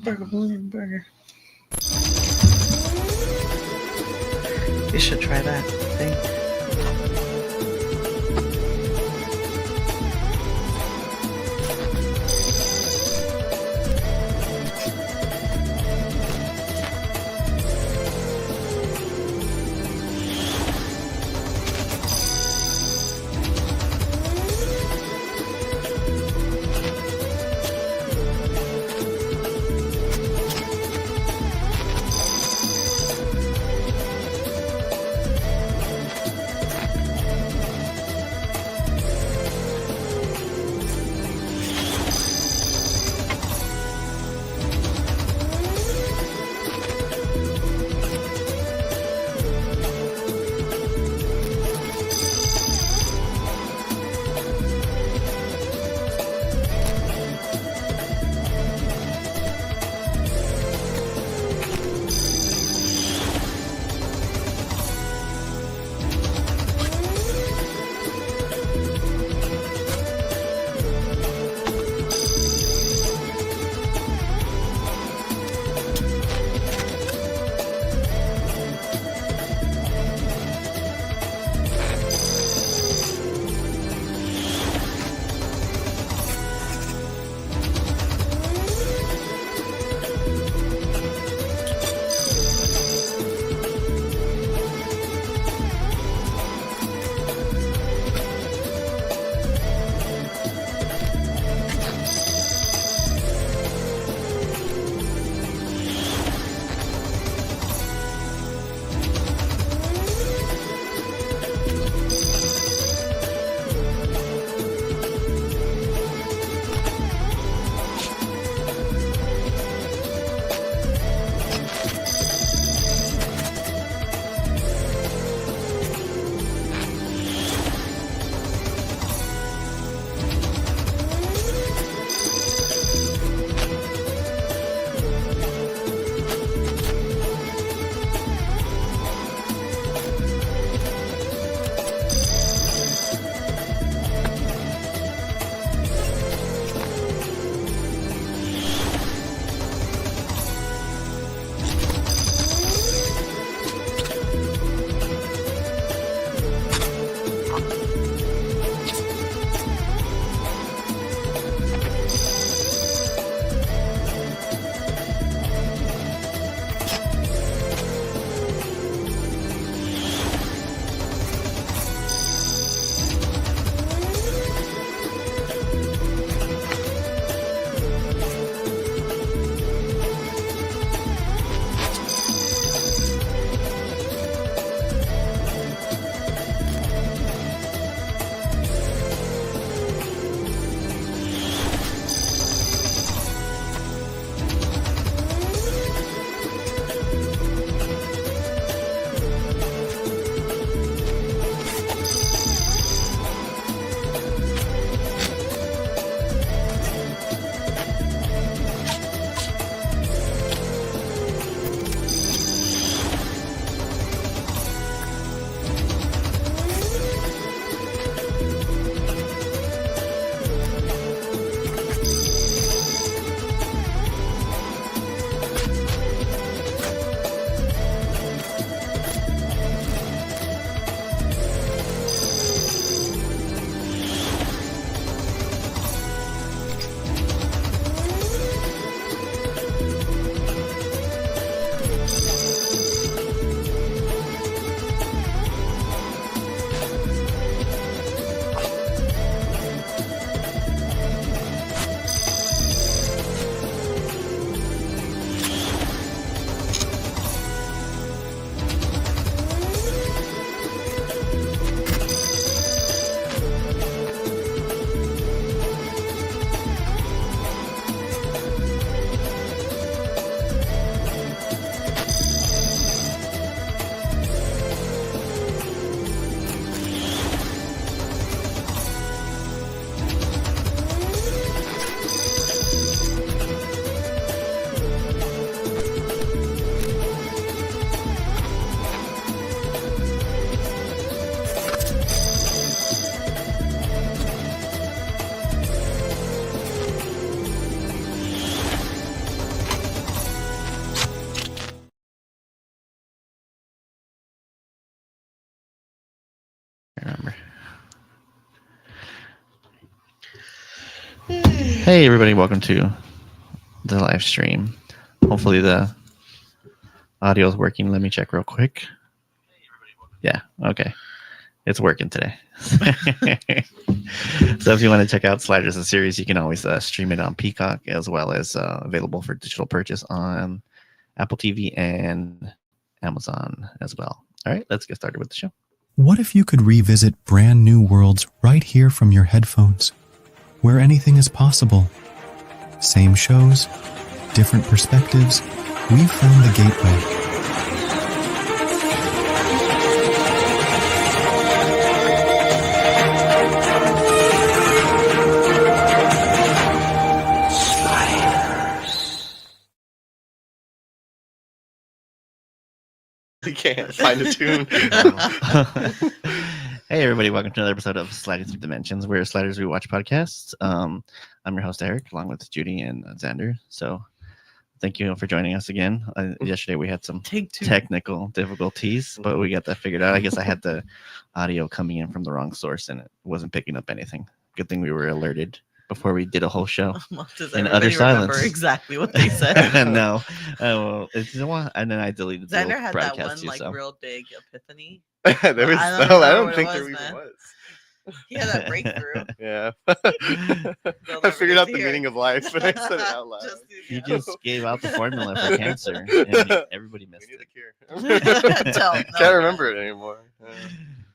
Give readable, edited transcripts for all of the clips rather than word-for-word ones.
burger. You should try that thing. Remember. Hey everybody, welcome to the live stream. Hopefully the audio is working. Let me check real quick. Yeah, okay. It's working today. So if you want to check out Sliders the series, you can always stream it on Peacock, as well as available for digital purchase on Apple TV and Amazon as well. All right, let's get started with the show. What if you could revisit brand new worlds right here from your headphones, where anything is possible? Same shows, different perspectives. We've found the gateway. You can't find a tune. Hey everybody, welcome to another episode of Sliding Through Dimensions. We're Sliders Rewatch Podcast. I'm your host Eric, along with Judy and Xander. So thank you for joining us again. Yesterday we had some technical difficulties, but we got that figured out. I guess I had the audio coming in from the wrong source and it wasn't picking up anything. Good thing we were alerted before we did a whole show. In utter silence. Exactly what they said. No. It's the one, and then I deleted the Xander had that one too, real big epiphany. There was I don't think there even was. He had that breakthrough. Yeah. I figured out the meaning of life, but I said it out loud. You just gave out the formula for cancer, and everybody missed it. We need a cure. Can't remember it anymore.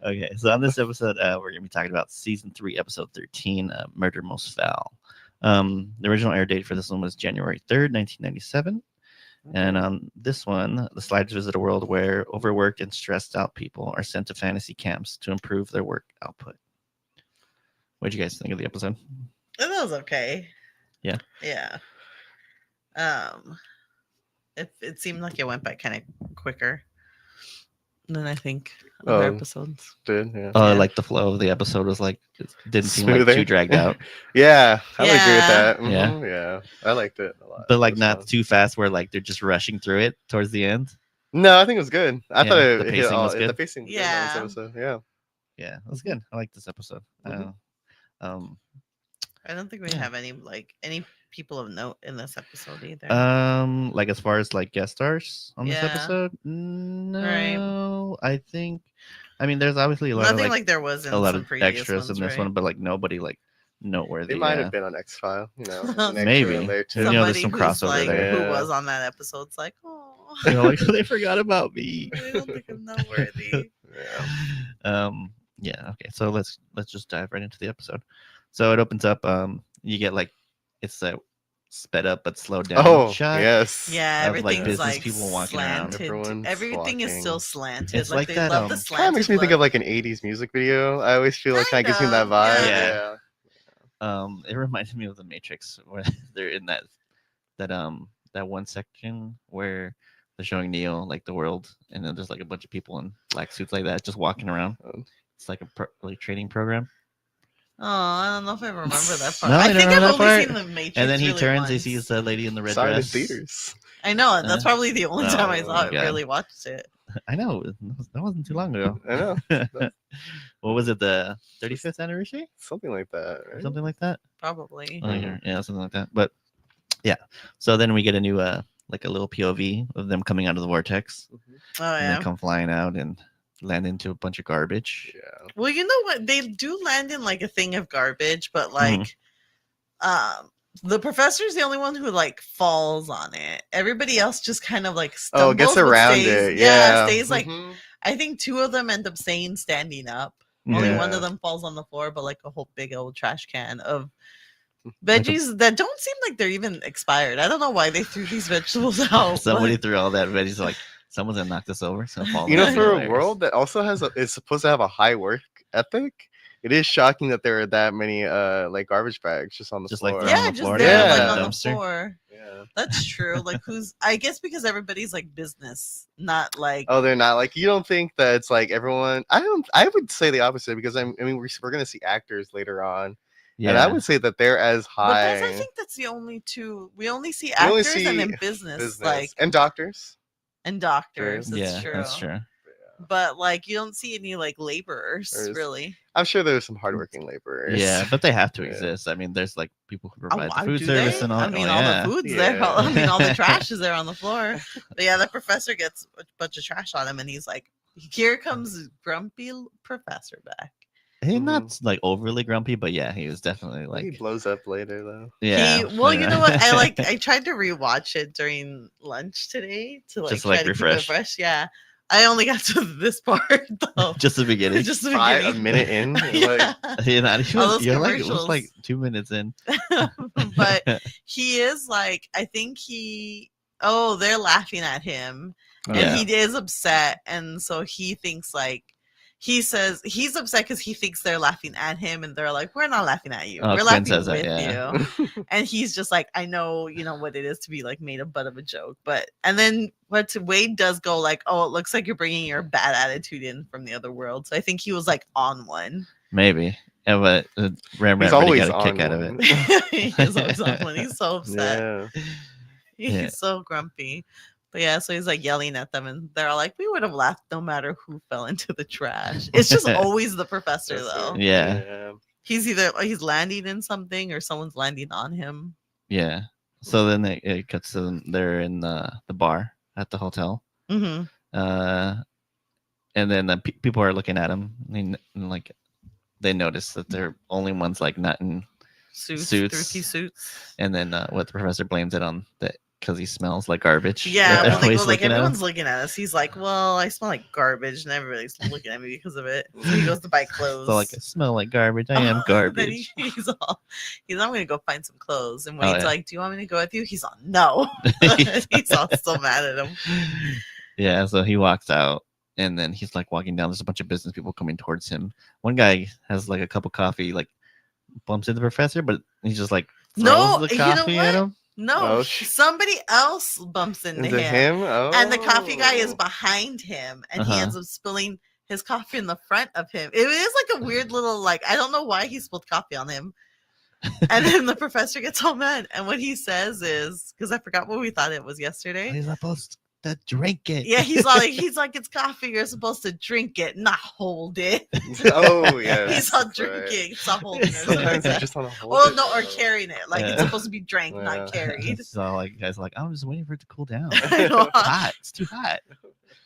Okay, so on this episode, we're going to be talking about Season 3, Episode 13, Murder Most Foul. The original air date for this one was January 3rd, 1997. And on this one, the Sliders visit a world where overworked and stressed out people are sent to fantasy camps to improve their work output. What did you guys think of the episode? It was okay. Yeah. Yeah. It seemed like it went by kind of quicker than I think other episodes did. Yeah. Oh, like the flow of the episode was like it didn't seem like too dragged out. Yeah, I would agree with that. Mm-hmm. Yeah, I liked it a lot. But like not too fast, where like they're just rushing through it towards the end. No, I think it was good. I thought the pacing was good. The pacing, yeah, this episode. Yeah, it was good. I like this episode. Mm-hmm. I don't think we have any people of note in this episode either. Like as far as like guest stars on this episode, no. Right. I mean, there's obviously a lot of like there was in a lot of extras in this one, but like nobody like noteworthy. They might have been on X-File, maybe. There too. There's some crossover there. Who was on that episode? It's like, oh, like they forgot about me. I don't think I'm noteworthy. Yeah. Okay. So let's just dive right into the episode. So it opens up. You get like it's a sped up but slowed down shot. Yes. Yeah, everything's like business like people walking slanted. around. Everything is still slanted. It's like they that, love the slanted. Kind of makes me think of like an 80s music video. I always feel like kind of gives me that vibe. Yeah. It reminded me of The Matrix where they're in that one section where they're showing Neo like the world, and then there's like a bunch of people in black suits like that just walking around. It's like a training program. Oh, I don't know if I remember that part. No, I think I've only seen The Matrix. And then he turns, once. he sees the lady in the red dress. dress. In theaters. I know. That's probably the only time I saw it. God. Really watched it. I know. That wasn't too long ago. I know. What was it? The 35th anniversary? Something like that. Right? Something like that. Probably. Yeah, something like that. But yeah. So then we get a new like a little POV of them coming out of the vortex. Oh yeah. And they come flying out and land into a bunch of garbage. Yeah. Well, you know what? They do land in like a thing of garbage, but like the professor's the only one who like falls on it. Everybody else just kind of like stumbles, gets around it. Yeah. Stays like I think two of them end up standing up. Only one of them falls on the floor, but like a whole big old trash can of veggies that don't seem like they're even expired. I don't know why they threw these vegetables out. Somebody threw all that veggies like someone's gonna knock this over. So for a world that also is supposed to have a high work ethic, it is shocking that there are that many like garbage bags just on the floor. Like on the floor. On the floor. Yeah, that's true. Like I guess because everybody's like business, not like. Oh, they're not like you don't think that it's like everyone. I would say the opposite because I mean we're gonna see actors later on. Yeah. And I would say that they're as high. But I think that's the only two. We only see actors and then business like and doctors. And doctors. That's true. But like you don't see any like laborers really. I'm sure there's some hardworking laborers. Yeah, but they have to exist. I mean, there's like people who provide the food service and all. I mean, all the food's there. I mean, all the trash is there on the floor. But yeah, the professor gets a bunch of trash on him, and he's like, "Here comes grumpy professor back." He's not like overly grumpy, but yeah, he was definitely like. He blows up later though. Yeah. You know what? I tried to rewatch it during lunch today to like just try like to refresh. keep it fresh. Yeah. I only got to this part though. Just the beginning. Just the beginning. A minute in. Yeah. You're like, it was like 2 minutes in. But he is like, I think they're laughing at him. And he is upset. And so he thinks like, he says he's upset because he thinks they're laughing at him, and they're like, "We're not laughing at you. We're laughing with you." And he's just like, "I know, you know what it is to be like made a butt of a joke." And then Wade does go like, "Oh, it looks like you're bringing your bad attitude in from the other world." So I think he was like on one. Maybe, yeah, but he's always got a kick out of it. He's always on one. He's so upset. Yeah. He's so grumpy. But yeah, so he's like yelling at them, and they're all like, "We would have laughed no matter who fell into the trash." It's just always the professor, though. Yeah. He's landing in something, or someone's landing on him. Yeah. So then it cuts to them. They're in the bar at the hotel. Mm-hmm. And then people are looking at him, and like they notice that they're only ones like not in suits. And then what the professor blames it on that. Because he smells like garbage. Yeah, well, they go like, everyone's looking at us. He's like, "Well, I smell like garbage, and everybody's looking at me because of it." So he goes to buy clothes. So like, I smell like garbage. I am garbage. He's I'm gonna go find some clothes. And Wade's like, "Do you want me to go with you?" He's all, "No." He's all still mad at him. Yeah, so he walks out, and then he's like walking down. There's a bunch of business people coming towards him. One guy has like a cup of coffee, like bumps into the professor, but he's just like throws the coffee at him. No, somebody else bumps into him. And the coffee guy is behind him, and he ends up spilling his coffee in the front of him. It is like a weird little, like, I don't know why he spilled coffee on him. And then the professor gets all mad, and what he says is, because I forgot what we thought it was yesterday. He's supposed to drink it. Yeah, he's like, it's coffee. You're supposed to drink it, not hold it. Oh yeah, he's all drinking, stop holding it. Sometimes you just want to hold it. Or carrying it. Like it's supposed to be drank, not carried. So like guys, like I'm just waiting for it to cool down. It's hot. It's too hot.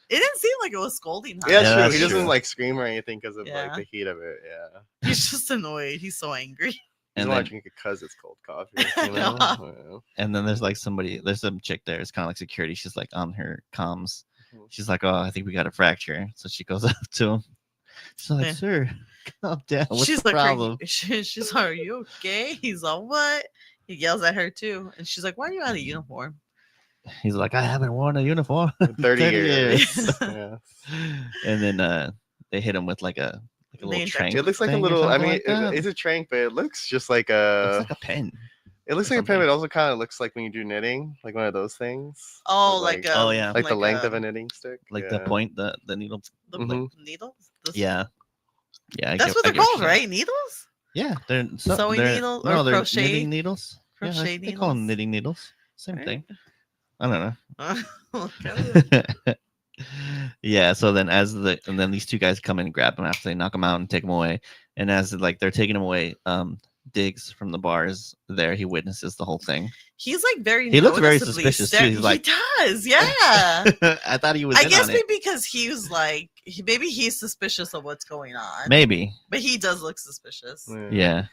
It didn't seem like it was scolding hot. Yeah, true. He doesn't like scream or anything because of like the heat of it. Yeah, he's just annoyed. He's so angry. And then drink it because it's cold coffee. You know? And then there's some chick there. It's kind of like security. She's like on her comms. She's like, "Oh, I think we got a fracture." So she goes up to him. She's like, "Sir, calm down. What's the problem?" She's like, "Are you okay?" He's like, "What?" He yells at her too, and she's like, "Why are you out of uniform?" He's like, "I haven't worn a uniform in 30 years." Yeah. And then they hit him with like a little trank. It looks like a little. I mean, it's a trank, but it looks just like a pen. It looks like a pen, but it also kind of looks like when you do knitting, like one of those things. Oh, like the length of a knitting stick, like the point, the needle. The needles. Yeah. That's what they're called, right? Needles. Yeah, they're sewing needles or they're crochet knitting needles. Crochet needles. They call them knitting needles. Same thing. I don't know. Yeah, so then and then these two guys come in and grab him after they knock him out and take him away. And as like they're taking him away, Diggs from the bar is there. He witnesses the whole thing. He's like he looks very suspicious too. He's like, he does, yeah. I thought he was. I guess maybe because he was like, maybe he's suspicious of what's going on. Maybe, but he does look suspicious. Yeah.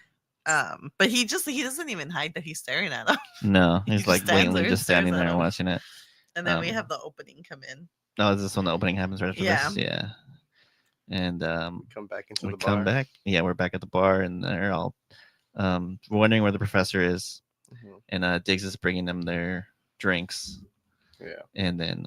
But he doesn't even hide that he's staring at him. No, he's like blatantly just standing there and watching it. And then we have the opening come in. No, is this when the opening happens right after this? Yeah. And come back into the bar. Come back. Yeah, we're back at the bar, and they're all wondering where the professor is. And Diggs is bringing them their drinks. Yeah. And then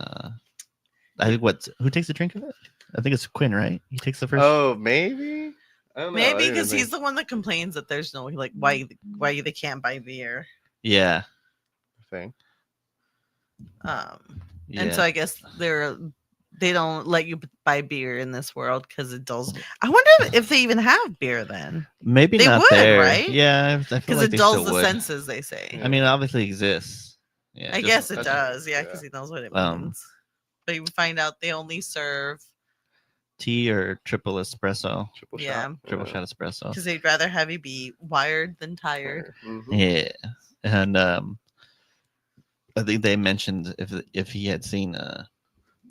I think who takes the drink of it? I think it's Quinn, right? He takes the first. Oh, maybe. I don't know. Maybe because he's the one that complains that there's no like why they can't buy beer. Yeah. Thing. And so I guess they don't let you buy beer in this world because adults. I wonder if they even have beer then. Maybe they not would, there, right? Yeah, because it dulls the senses. They say. I mean, it obviously exists. Yeah, I guess it does. Yeah, because he knows what it means. But you find out they only serve tea or triple espresso, Triple Yeah. shot. triple shot espresso. Because they'd rather have you be wired than tired. Mm-hmm. Yeah, and I think they mentioned if he had seen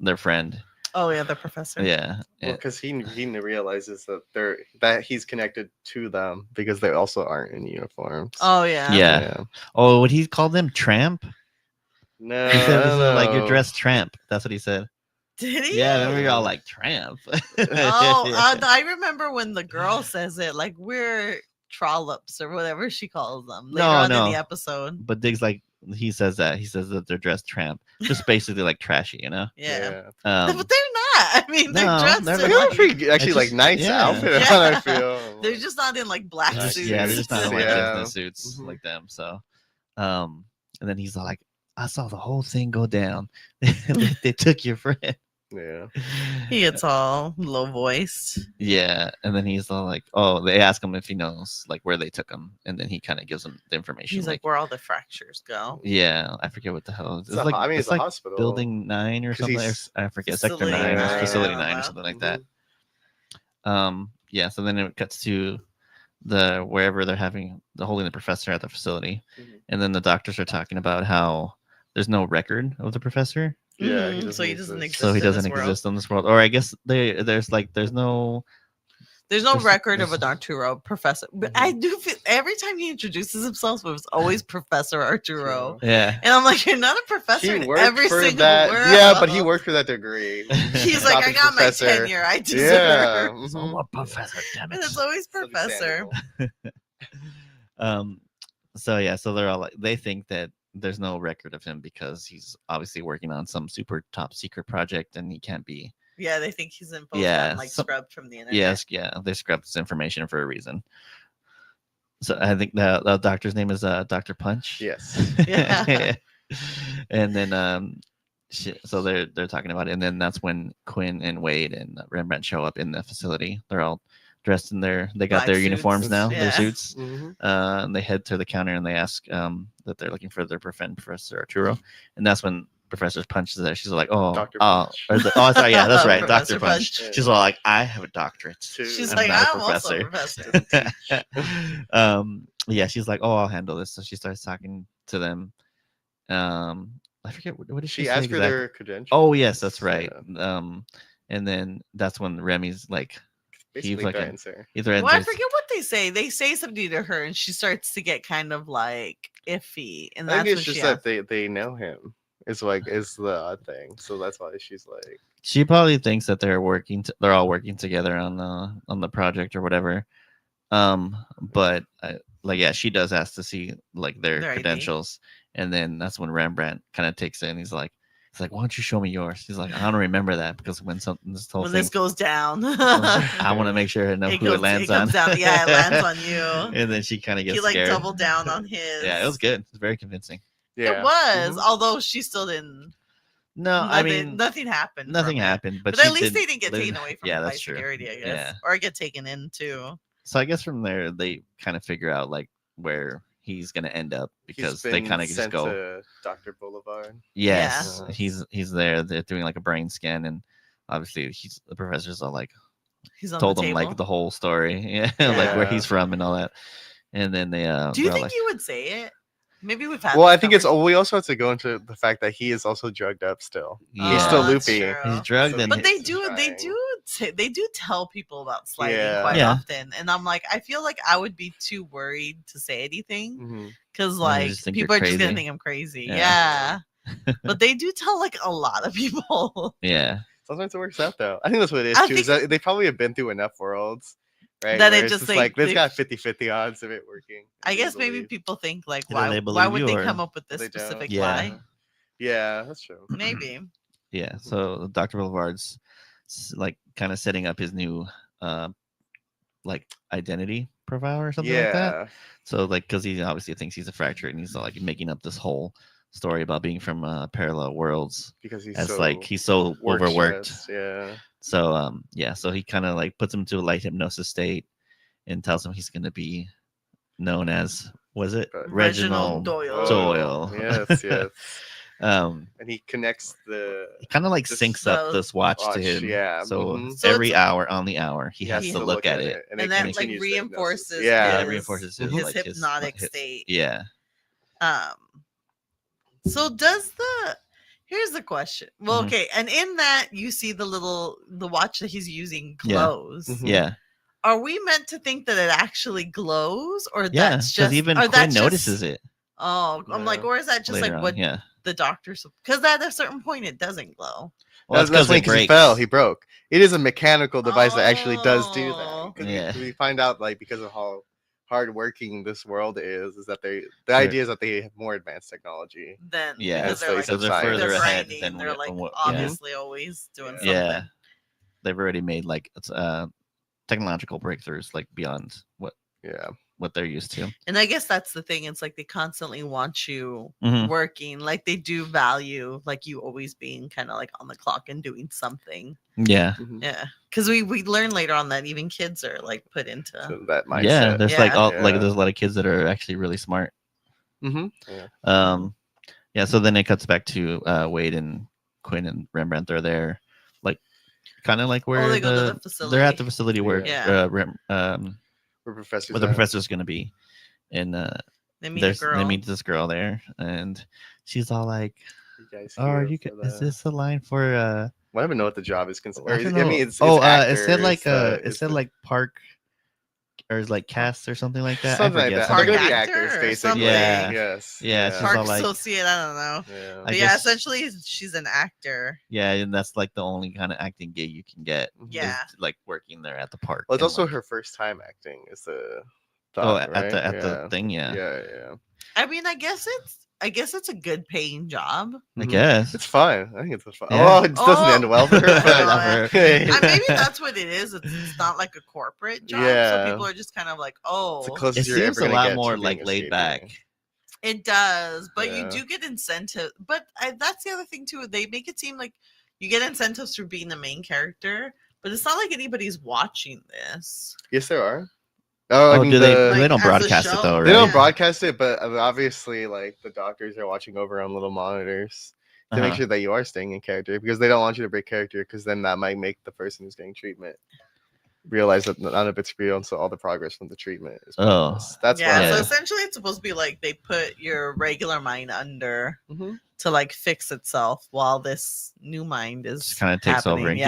their friend. Oh yeah, the professor. Yeah, Well, because he realizes that he's connected to them because they also aren't in uniforms. Oh yeah. yeah. Oh, would he call them tramp? No, He said, I don't like, you're know. dressed tramp. That's what he said. Did he? Yeah, remember you're all like tramp. Oh, Yeah. I remember when the girl says it, like we're trollops or whatever she calls them later on in the episode. But Diggs, like, he says that they're dressed tramp, just basically like trashy, you know. Yeah. But they're not. I mean, they're no, dressed. they're in, They have like, a pretty actually It's like just- nice yeah. outfit Yeah. on. I feel they're just not in like black suits. Yeah, they're just not in like Yeah. business suits Mhm. like them. So, and then he's like, I saw the whole thing go down. they took your friend. Yeah. He gets all low voiced. Yeah, and then he's all like, "Oh," they ask him if he knows like where they took him, and then he kind of gives them the information. He's like, where all the fractures go. "Yeah, I forget what the hell it's It's a- like. I mean, it's it's like a hospital. Building 9 or 'Cause something. he's- I forget Sector Facility 9, or 9, Facility I 9 don't or know. something like Mhm. that. Yeah. So then it cuts to the wherever they're holding the professor at the facility, Mhm. and then the doctors are talking about how there's no record of the professor. Yeah, Mhm, so he doesn't exist. So he in doesn't this world. exist in this world, or I guess there's no. There's no There's- record of there's- an Arturo professor, but Mhm. I do feel every time he introduces himself, it was always Professor Arturo, Yeah, and I'm like, you're not a professor He in worked every for single that. world. Yeah, but he worked for that degree. He's Not like, the I got professor. my tenure. I deserve. Yeah. So mhm. I'm a professor. Damn And it. it's always Professor. Um. So yeah, so they're all like, they think that there's no record of him because he's obviously working on some super top secret project, and he can't be. Yeah, they think he's in both Yeah, like some- scrubbed from the internet. Yes, yeah, they scrubbed this information for a reason. So I think the doctor's name is Dr. Punch. Yes. Yeah. And then so they're talking about it, and then that's when Quinn and Wade and Rembrandt show up in the facility. They're all dressed in they got Black their suits. uniforms now, Yeah. their suits. Mhm. And they head to the counter and they ask that they're looking for their friend Professor Arturo, and that's when Professor Punch is there. She's like, Dr. oh, Punch. sorry, yeah, that's right, Professor Dr. Punch. Punch. She's all like, I have a doctorate. She's I'm like, not a I'm also a professor. professor. Yeah, she's like, oh, I'll handle this. So she starts talking to them. I forget what did she She say asked for exactly? their credentials. Oh yes, that's right. Yeah. And then that's when Remy's like, Basically fucking- threatens her. he threatens Well, I her. forget what they say. They say something to her, and she starts to get kind of like iffy, and I that's think when it's just she that they know him. It's like is the odd thing. So that's why she's like, She probably thinks that they're they're all working together on the project or whatever. But like, yeah, she does ask to see like their Their ID. credentials, and then that's when Rembrandt kind of takes it and he's like, why don't you show me yours? He's like, I don't remember that because when this whole when thing, this goes down, I want to make sure I know who it lands on. comes down. Yeah, it lands on you. And then she kind of gets He like scared. doubled down on his. Yeah, it was good. It's very convincing. yeah, It was, Mhm. although she still didn't. No, I mean, nothing happened. nothing from it. happened, but, But she at least did- they didn't get taken away from yeah, by that's true. security, I guess, Yeah. or get taken in too. So I guess from there they kind of figure out like where he's gonna end up He's because they been kind of just sent go. to Dr. Boulevard. Yes, Yeah. he's there. They're doing like a brain scan, and obviously the professors are like He's on told the him table. like the whole story, yeah, like where Yeah. he's from and all that. And then they Do you they're think like, you would say it? Maybe we've had. Well, this I think it's. conversation. We also have to go into the fact that he is also drugged up still. yeah, He's still that's loopy. true. he's drugged, So and But he- they He's do, trying. they do tell people about sliding Yeah. quite Yeah. often, and I'm like, I feel like I would be too worried to say anything Mhm. because they like just think you're people are just gonna crazy. think I'm crazy. Yeah. Yeah, but they do tell like a lot of people. yeah, Sometimes it works out though. I think that's what it is I too. Is that they probably have been through enough worlds, right? That where it it's just, like there's they- got 50-50 odds of it working. I guess maybe easily. people think like, Either they why believe would you they or come up with this they don't. specific Yeah. lie? Yeah, that's true. Maybe. yeah. So Dr. Boulevard's like kind of setting up his new like identity profile or something like that. Yeah, So like, because he obviously thinks he's a fracture, and he's like making up this whole story about being from parallel worlds. because he's As so like he's so work overworked. stressed, Yeah, So yeah, so he kind of like puts him to a light hypnosis state and tells him he's gonna be known as, was it Reginald Reginald Doyle. Doyle. Yes, yes. And he connects He kind of like syncs up this watch to him. Yeah. So So every hour on the hour, he has has to look at it. And that like reinforces it reinforces his like hypnotic state. Yeah. So here's the question. Well, okay, and in that you see the watch that he's using glows. Yeah. Are we meant to think that it actually glows, or that's just even Quinn notices it? Oh, I'm like, or is that just Later like what on, the doctors? Because at a certain point it doesn't glow. Well, that's when he fell. He broke. It is a mechanical device that actually does do that. Oh. We find out like because of how hardworking this world is that the idea is that they have more advanced technology. Then because they're like, so they're further ahead grinding, than they're like obviously always doing something. Yeah, they've already made like technological breakthroughs like beyond what they're used to. And I guess that's the thing. It's like they constantly want you Mhm. working. Like they do value like you always being kind of like on the clock and doing something. Yeah. Yeah. Because we learn later on that even kids are like put into that mindset. Yeah, there's like there's a lot of kids that are actually really smart. Yeah. So then it cuts back to Wade and Quinn and Rembrandt. They're there, like kind of like where they go to the facility. They're at the facility where where the professor's gonna be, and they meet this girl there, and she's all like, "Oh, is this a line for?" I don't even know what the job is considered. I mean, it's actors, it said like park, or is like cast or something like that. Something like that. They're gonna be actors, basically. Yeah. Yes. Yeah. Park like, associate. I don't know. Yeah. But yeah, essentially, she's an actor. Yeah, and that's like the only kind of acting gig you can get. Yeah. Is, like working there at the park. Well, it's also her first time acting. Is the thought, at the thing. Yeah. Yeah. I mean, I guess it's a good paying job. I guess it's fine. I think it's fine. Yeah. Oh, it doesn't end well for her. Maybe that's what it is. It's not like a corporate job. So people are just kind of like, it seems a lot more like laid back. It does, but you do get incentive. But that's the other thing too. They make it seem like you get incentives for being the main character, but it's not like anybody's watching this. Yes, there are. Oh, I mean, they don't broadcast it though, right? They don't broadcast it, but obviously, like the doctors are watching over on little monitors to make sure that you are staying in character, because they don't want you to break character, because then that might make the person who's getting treatment realize that none of it's real, and so all the progress from the treatment is pointless. That's so essentially it's supposed to be like they put your regular mind under to like fix itself while this new mind is kind of takes over and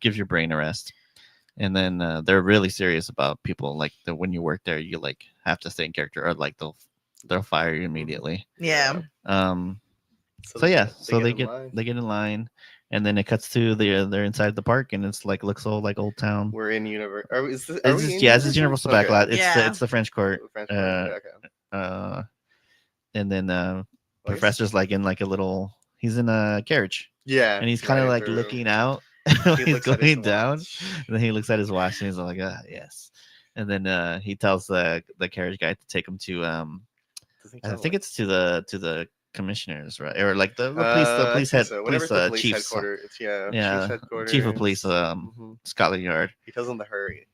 gives your brain a rest. And then they're really serious about people like when you work there, you like have to stay in character, or like they'll fire you immediately. Yeah. So they get in line, and then it cuts to they're inside the park, and it's like looks all like Old Town. We're in Universal. It's Universal Backlot. It's the French Court. Okay. And then Professor's like in like a little. He's in a carriage. Yeah. And he's kind of like looking out. He's going down, and then he looks at his watch, and he's like, yes. And then he tells the carriage guy to take him to I think it's to the commissioners, right? Or like the police chief headquarters. Chief of police Scotland Yard. He tells them to hurry.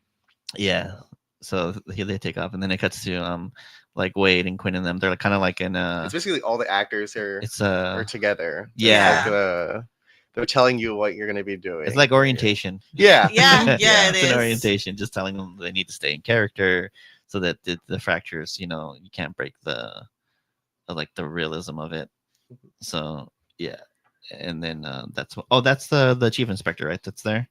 Yeah. So they take off, and then it cuts to like Wade and Quinn and them. They're like, kind of like in it's basically all the actors are together. Yeah. Like, they're telling you what you're going to be doing. It's like orientation. Yeah. It's an orientation, just telling them they need to stay in character, so that the fractures, you can't break the realism of it. So yeah, and then that's the chief inspector, right? That's there.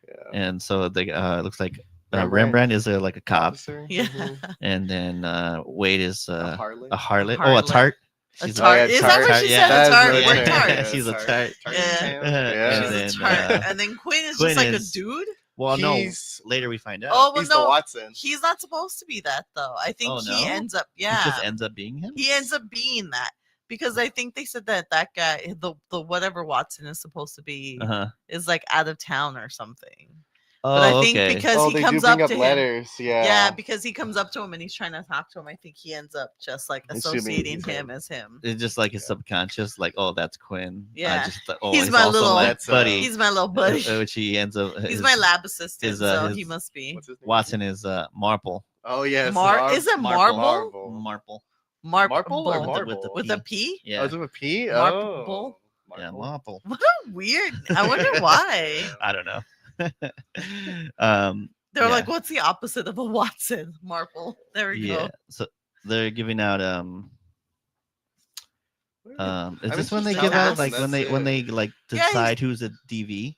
Yeah. And so they it looks like Rembrandt is like a cop. Officer. Yeah. And then Wade is a harlot. Oh, a tart. She's a tart. Is that what she said? A tart. We're tart. She's a tart. Yeah. She's a tart. And then Quinn is just like a dude. Well, no. Later we find out. Oh, well, he's the Watson. He's not supposed to be that though. I think he ends up. Yeah. He just ends up being him. He ends up being that, because I think they said that guy, the whatever Watson is supposed to be, is like out of town or something. But I think because he comes up to letters, him, yeah, because he comes up to him and he's trying to talk to him. I think he ends up just like associating him as him. It's just like his subconscious, like, oh, that's Quinn. Yeah, he's my little buddy. He's my little buddy. Which he ends up. He's my lab assistant, so he must be. Watson is Marple. Oh yes, is it Marble? Marple. Marple or Marble. marble? With a P? Yeah. Oh, is it with a P? Marple? Oh, Yeah, marple. Marple. What a weird. I wonder why. I don't know. They're yeah. like, what's the opposite of a Watson? Marple. There we Yeah. go. So they're giving out is I'm this when they interested give in out this, like and when that's they it. like Yeah, decide who's a DV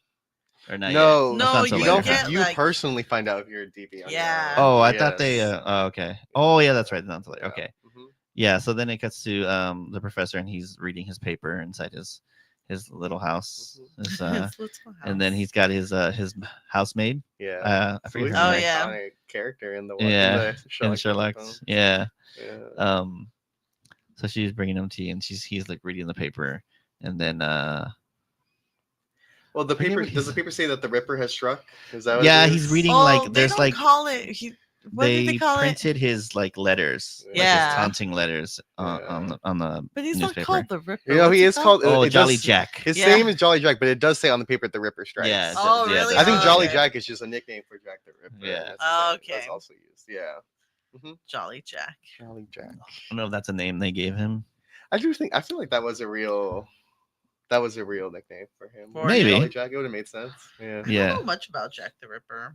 or not No, yet? No, That's not so you you later, don't. huh? get, You like- personally find out if you're a DB. On Yeah. your own. Oh, I thought they. Yes. Oh, okay. Oh, yeah, that's right. That's later. Yeah. Okay. Mhm. Yeah. So then it cuts to the professor, and he's reading his paper inside his little house. His, His little and then house. his housemaid. Yeah. I So forget he's her Oh, an name. yeah. iconic character in the one. Yeah, In the in Sherlock. Holmes. Yeah. Yeah. So she's bringing him tea, and he's like reading the paper, and then Well, the forget paper what does the he's- paper say that the Ripper has struck? Is that what yeah, it he's is? reading Oh, like they there's don't like call it. What did they call it? printed his like letters, like his Yeah. taunting letters Yeah. on the But he's newspaper. not called the Ripper. You know, What's he is called. Oh, it Jolly does- Jack. His Yeah. name is Jolly Jack, but it does say on the paper the Ripper strikes. Yeah. Oh, yeah, really? I think Oh, Jolly okay. Jack is just a nickname for Jack the Ripper. Yeah. That's, Oh, that's okay. also used. Yeah. Jolly Jack. Jolly Jack. I don't know if that's a name they gave him. I feel like that was a real nickname for him. For Maybe. Jolly Jack. It would have made sense. Yeah. I don't Yeah. know much about Jack the Ripper.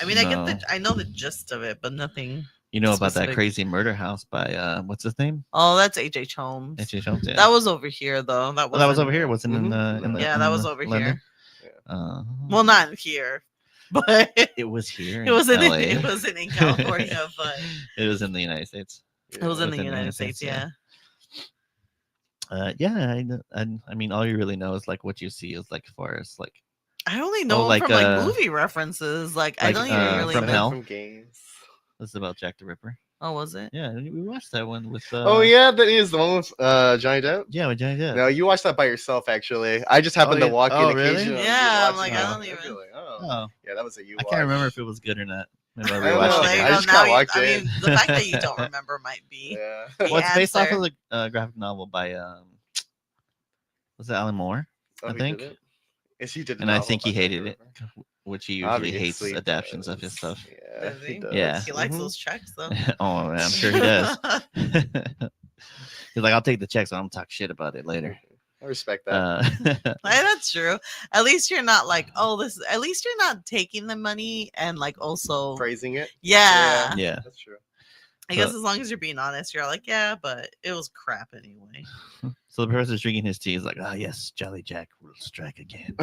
I mean, No. I know the gist of it, but nothing. You know about that specific. crazy murder house by what's his name? Oh, that's H.H. Holmes. H.H. Holmes. Yeah. That was over here, though. That Oh, that was wasn't- over here. Wasn't in Mhm. in the Yeah, in that was the over London? here. Uh, Well, not here, but it was here. it was in LA. it was in California, but It was in the United States. it was in the Within United States. Yeah. Yeah. I mean, all you really know is like what you see is like as far as like I only know like, from like movie references. Like I like, don't even really From know. Hell? From games. this is about Jack the Ripper. Oh, was it? Yeah, we watched that one with. Oh yeah, that is the one with Johnny Depp. Yeah, with Johnny Depp. No, you watched that by yourself actually. I just happened Oh, to walk oh, in really? occasionally. Yeah, I'm watching like, I it. don't I'd be even- like, oh. Oh, Yeah, that was a you. I can't remember if it was good or not. Maybe I I don't know. rewatched Well, it. there you I go. just Now kinda you, walked I in. mean, the fact that you don't remember might be. Yeah. The Well, it's based off answer. of the graphic novel by was it Alan Moore? Oh, I he think. did it? Yes, he did. the And I novel think he by Jack the hated it, Ripper. which he usually hates Obviously adaptations of his does. stuff. Yeah, Does he? does. Yeah. He likes Mhm. those checks though. Oh, man, I'm sure he does. He's like, I'll take the checks, but I'm gonna talk shit about it later. I respect that. Hey, that's true. At least you're not like, oh, this. At least you're not taking the money and like also, Praising it. yeah. yeah. That's true. I guess as long as you're being honest, you're like, yeah, but it was crap anyway. So the professor's drinking his tea. He's like, ah, yes, Jolly Jack will strike again.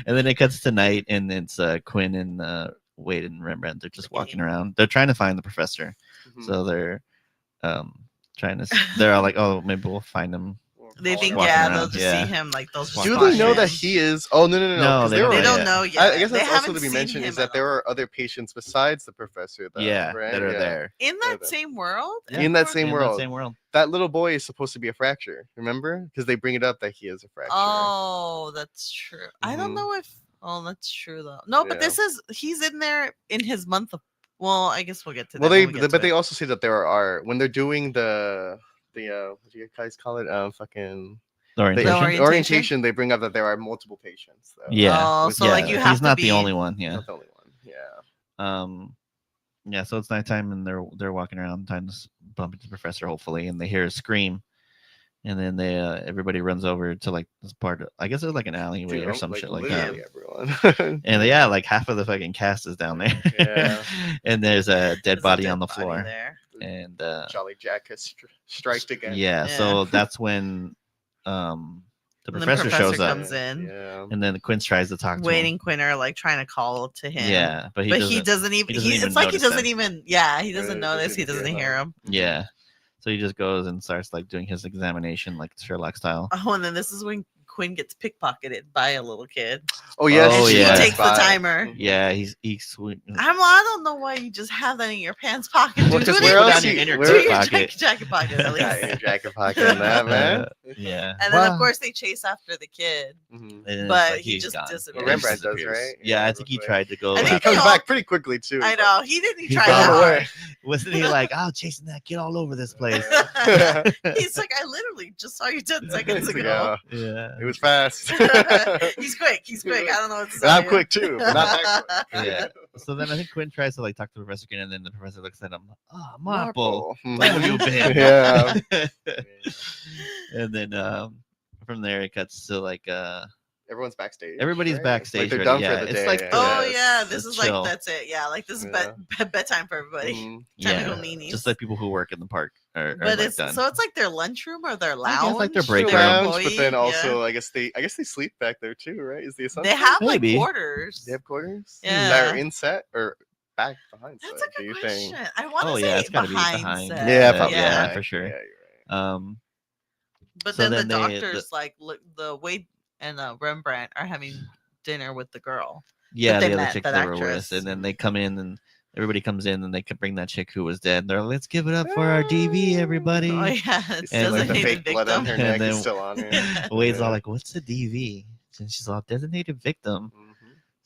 And then it cuts to night, and it's Quinn and Wade and Rembrandt. They're just walking around. They're trying to find the professor. Mhm. So they're trying to. They're all like, oh, maybe we'll find him. They think, Walking yeah, around, they'll just yeah. see him like they'll just. Walking Do around. they know spot that him. he is? Oh no. No, 'cause they they don't were- They don't yet. know yet. I guess They that's also haven't to be seen mentioned him is that at there all. are other patients besides the professor. Though, Yeah, right? that are Yeah. there. in Yeah, that the- same world. Yeah. In that same In world. that same world. That little boy is supposed to be a fracture. Remember? Because they bring it up that he is a fracture. Oh, that's true. I don't Mhm. know if. Oh, that's true though. No, but Yeah. this is he's in there in his month of. Well, I guess we'll get to that. Well, when we get to but they it. also say that there are when they're doing the what do you guys call it? Fucking The orientation. orientation? orientation. They bring up that there are multiple patients. Though. Yeah. Oh, with so the- like you have He's to not be the only one. Yeah. Not the only one. Yeah. Yeah, so it's nighttime and they're walking around trying to bump into the professor, hopefully, and they hear a scream, and then they everybody runs over to like this part of, I guess it's like an alleyway Dude, or some shit like literally that. everyone. And yeah, like half of the fucking cast is down there. Yeah. And there's a dead There's a body dead on the body floor. there. And Jolly Jack has striked again. yeah, Yeah. so that's when the And the professor shows up, comes in. Yeah. and then Quinn tries to talk to Wade him. and Quinn are like trying to call to him. Yeah, but he but doesn't. he doesn't even. doesn't even It's like he notice doesn't them. even. Yeah, he doesn't Really notice. doesn't He doesn't hear hear him. Yeah, so he just goes and starts like doing his examination, like Sherlock style. Oh, and then this is when Quinn gets pickpocketed by a little kid. Oh yes. Oh, and she yeah. takes the timer. Yeah, he's sweet. I don't know why you just have that in your pants pocket. Well, dude. because Do it where in- else down you- your inner where- do your pocket. jacket pocket at Yeah, least. your jacket pocket on that, man. Yeah. And then of Well, course they chase after the kid. Mhm. and it's but he he's just gone. disappears. Yeah, he Rembrandt does, disappears. right? Yeah, Yeah, I think he real quick. tried to go. I He think comes they all- back pretty quickly too. I know he didn't He try ran that away. hard. Wasn't he like, oh, chasing that kid all over this place? Yeah. He's like, I literally just saw you 10 seconds Seconds ago. Yeah. It was fast. He's quick. He's quick. I don't know what to say. And I'm quick too, but not that quick. Yeah. So then I think Quinn tries to like talk to the professor again, and then the professor looks at him. Oh, Marple, Marple. where have you been? Yeah. And then from there it cuts to like Everyone's backstage. everybody's right? backstage. Like they're already. done Yeah, for the it's day. like I Oh guess. yeah, this Let's is chill. like that's it. Yeah, like this is Yeah. bedtime for everybody. Mhm. Time to yeah, go neenies. just like people who work in the park are But like it's done. so it's like their lunchroom or their I guess lounge. like their break for room. Lounge, but employee, then yeah. also I guess they sleep back there too, right? Is the assumption? They have Maybe. like quarters. They have quarters that Yeah. are in set or back behind That's set. a Do you good think? question. I want to Oh say yeah, it's gotta behind be behind. set. Yeah, probably. yeah, behind. for sure. Yeah, you're right. But So then the then they- doctors like look, the Wade and Rembrandt are having dinner with the girl. Yeah, they the other met, chick that they were actress. with, and then they come in and everybody comes in and they could bring that chick who was dead. They're like, let's give it up for our DV, everybody. Oh yeah, it's You see, like the designated fake blood on victim. her And neck then- is still on her. Wade's all Yeah. like, what's a DV? And she's all designated victim. Mhm.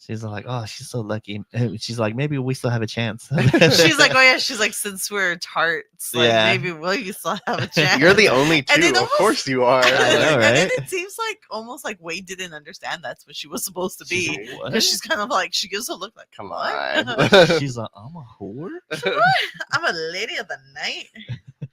She's all like, oh, she's so lucky. She's like, maybe we still have a chance. She's like, oh yeah, she's like, since we're tarts, like Yeah. maybe you still have a chance. You're the only And two. it Of almost- course you are. I know, And then right? it seems like almost like Wade didn't understand that's what she was supposed to be. She's like, what? Because she's kind of like she gives a look like, Come "What?" on. She's like, I'm a whore. I'm a lady of the night.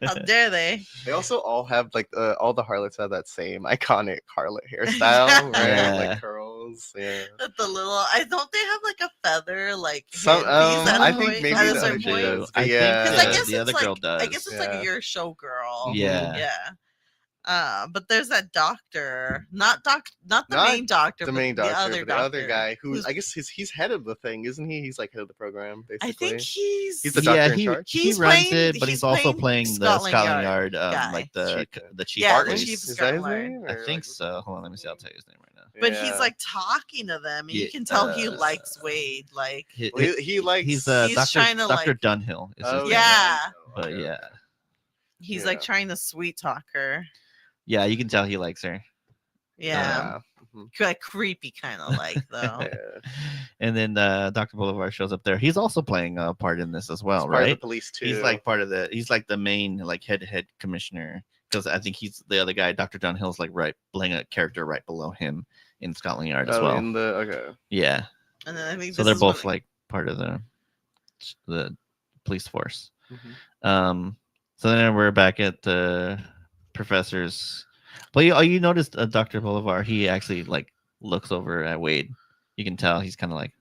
How dare they? They also all have like all the harlots have that same iconic harlot hairstyle, right? Yeah. Like curls. Yeah. With the little, I don't they have like a feather like Some, headpiece at a I think point- maybe at a the certain other point? does, I but think yeah. Because I the guess other it's like girl does. I guess it's like Yeah. a your show girl. Yeah. Yeah. But there's that doctor, not the Not main doctor, the but main doctor, the other but the other doctor, guy who's I guess he's head of the thing, isn't he? He's like head of the program, basically. I think he's He's the doctor yeah, in he, charge? he He's runs playing- it, but he's he's also playing playing the Scotland Scotland Yard Yard, guy. like the chief. Yeah, the police. chief of Is that his Scotland name? I Or, think like, so. Hold on, let me see. I'll tell you his name right now. but Yeah. he's like talking to them, and you Yeah, can tell he likes Wade. Like, He- Well, he likes. he's He's Dr. trying to, Dr. like- Dunhill. Is his Oh, name. Yeah. But yeah, he's Yeah. like trying to sweet talk her. yeah, you can tell he likes her. Yeah, Mhm. like creepy kind of like though. Yeah. And then Dr. Boulevard shows up there. He's also playing a part in this as well, He's part of right? the police too. He's like part of the. He's like the main like head commissioner because I think he's the other guy. Dr. Dunhill's like right playing a character right below him in Scotland Yard as well. In the okay. Yeah, And then I think so this they're is both when- like part of the police force. Mhm. So then we're back at the professor's. But you noticed Dr. Bolivar, he actually like looks over at Wade. You can tell he's kind of like,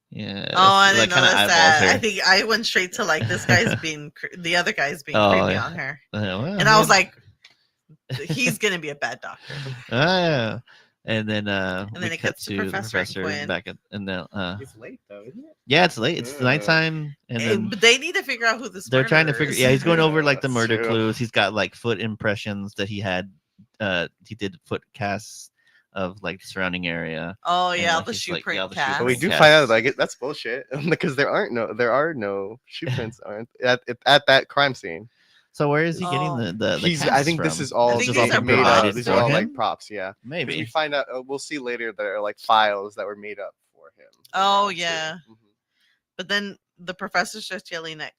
yeah. Oh, I didn't like, kinda notice eyeballs that. her. I think I went straight to like this guy's being the other guy's being Oh, creepy yeah. on her, Well, and I was yeah. like, he's gonna be a bad doctor. Ah, and then then we it cut cuts to to the Professor and professor Quinn. back at and then It's late though, isn't it? yeah, it's late. It's Yeah. nighttime, and then But they need to figure out who this. they're trying to figure. murderer Yeah, is. he's going over Yeah, like the that's murder true. clues. He's got like foot impressions that he had. He did foot casts of like the surrounding area. Oh and, yeah, like, the he's shoe like, print yeah, the shoe cast. But we print do Yes. find out like that's bullshit because there are no shoe prints aren't at that crime scene. So where is he getting Oh. the I casts think this from? is all I think just these are made up. provided These for are all him? like props, yeah. 'Cause Maybe. we find out we'll see later there are like files that were made up for him. Oh, too. yeah. Mhm. But then the professor's just yelling at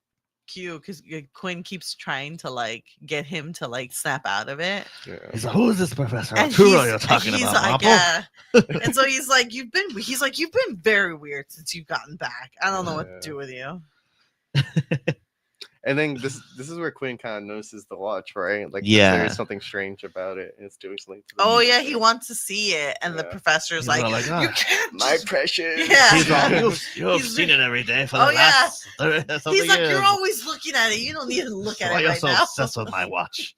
Q because Quinn keeps trying to like get him to like snap out of it. Yeah. He's like, who is this professor? And Arturo, he's- you're talking he's about, like, Mapo? yeah. And so he's like, you've been very weird since you've gotten back. I don't know what to Yeah. do with you. And then this is where Quinn kind of notices the watch, right? Like Yeah. there's something strange about it, and it's doing something. To the Oh music. yeah, he wants to see it, and the Yeah. professor's He's like, all like, you "Ah, can't. My just-" precious. Yeah. He's all, you've He's seen it every day for Oh, the yeah. last something He's like, years. you're always looking at it. You don't need to look at Why it you're right so now. obsessed with my watch?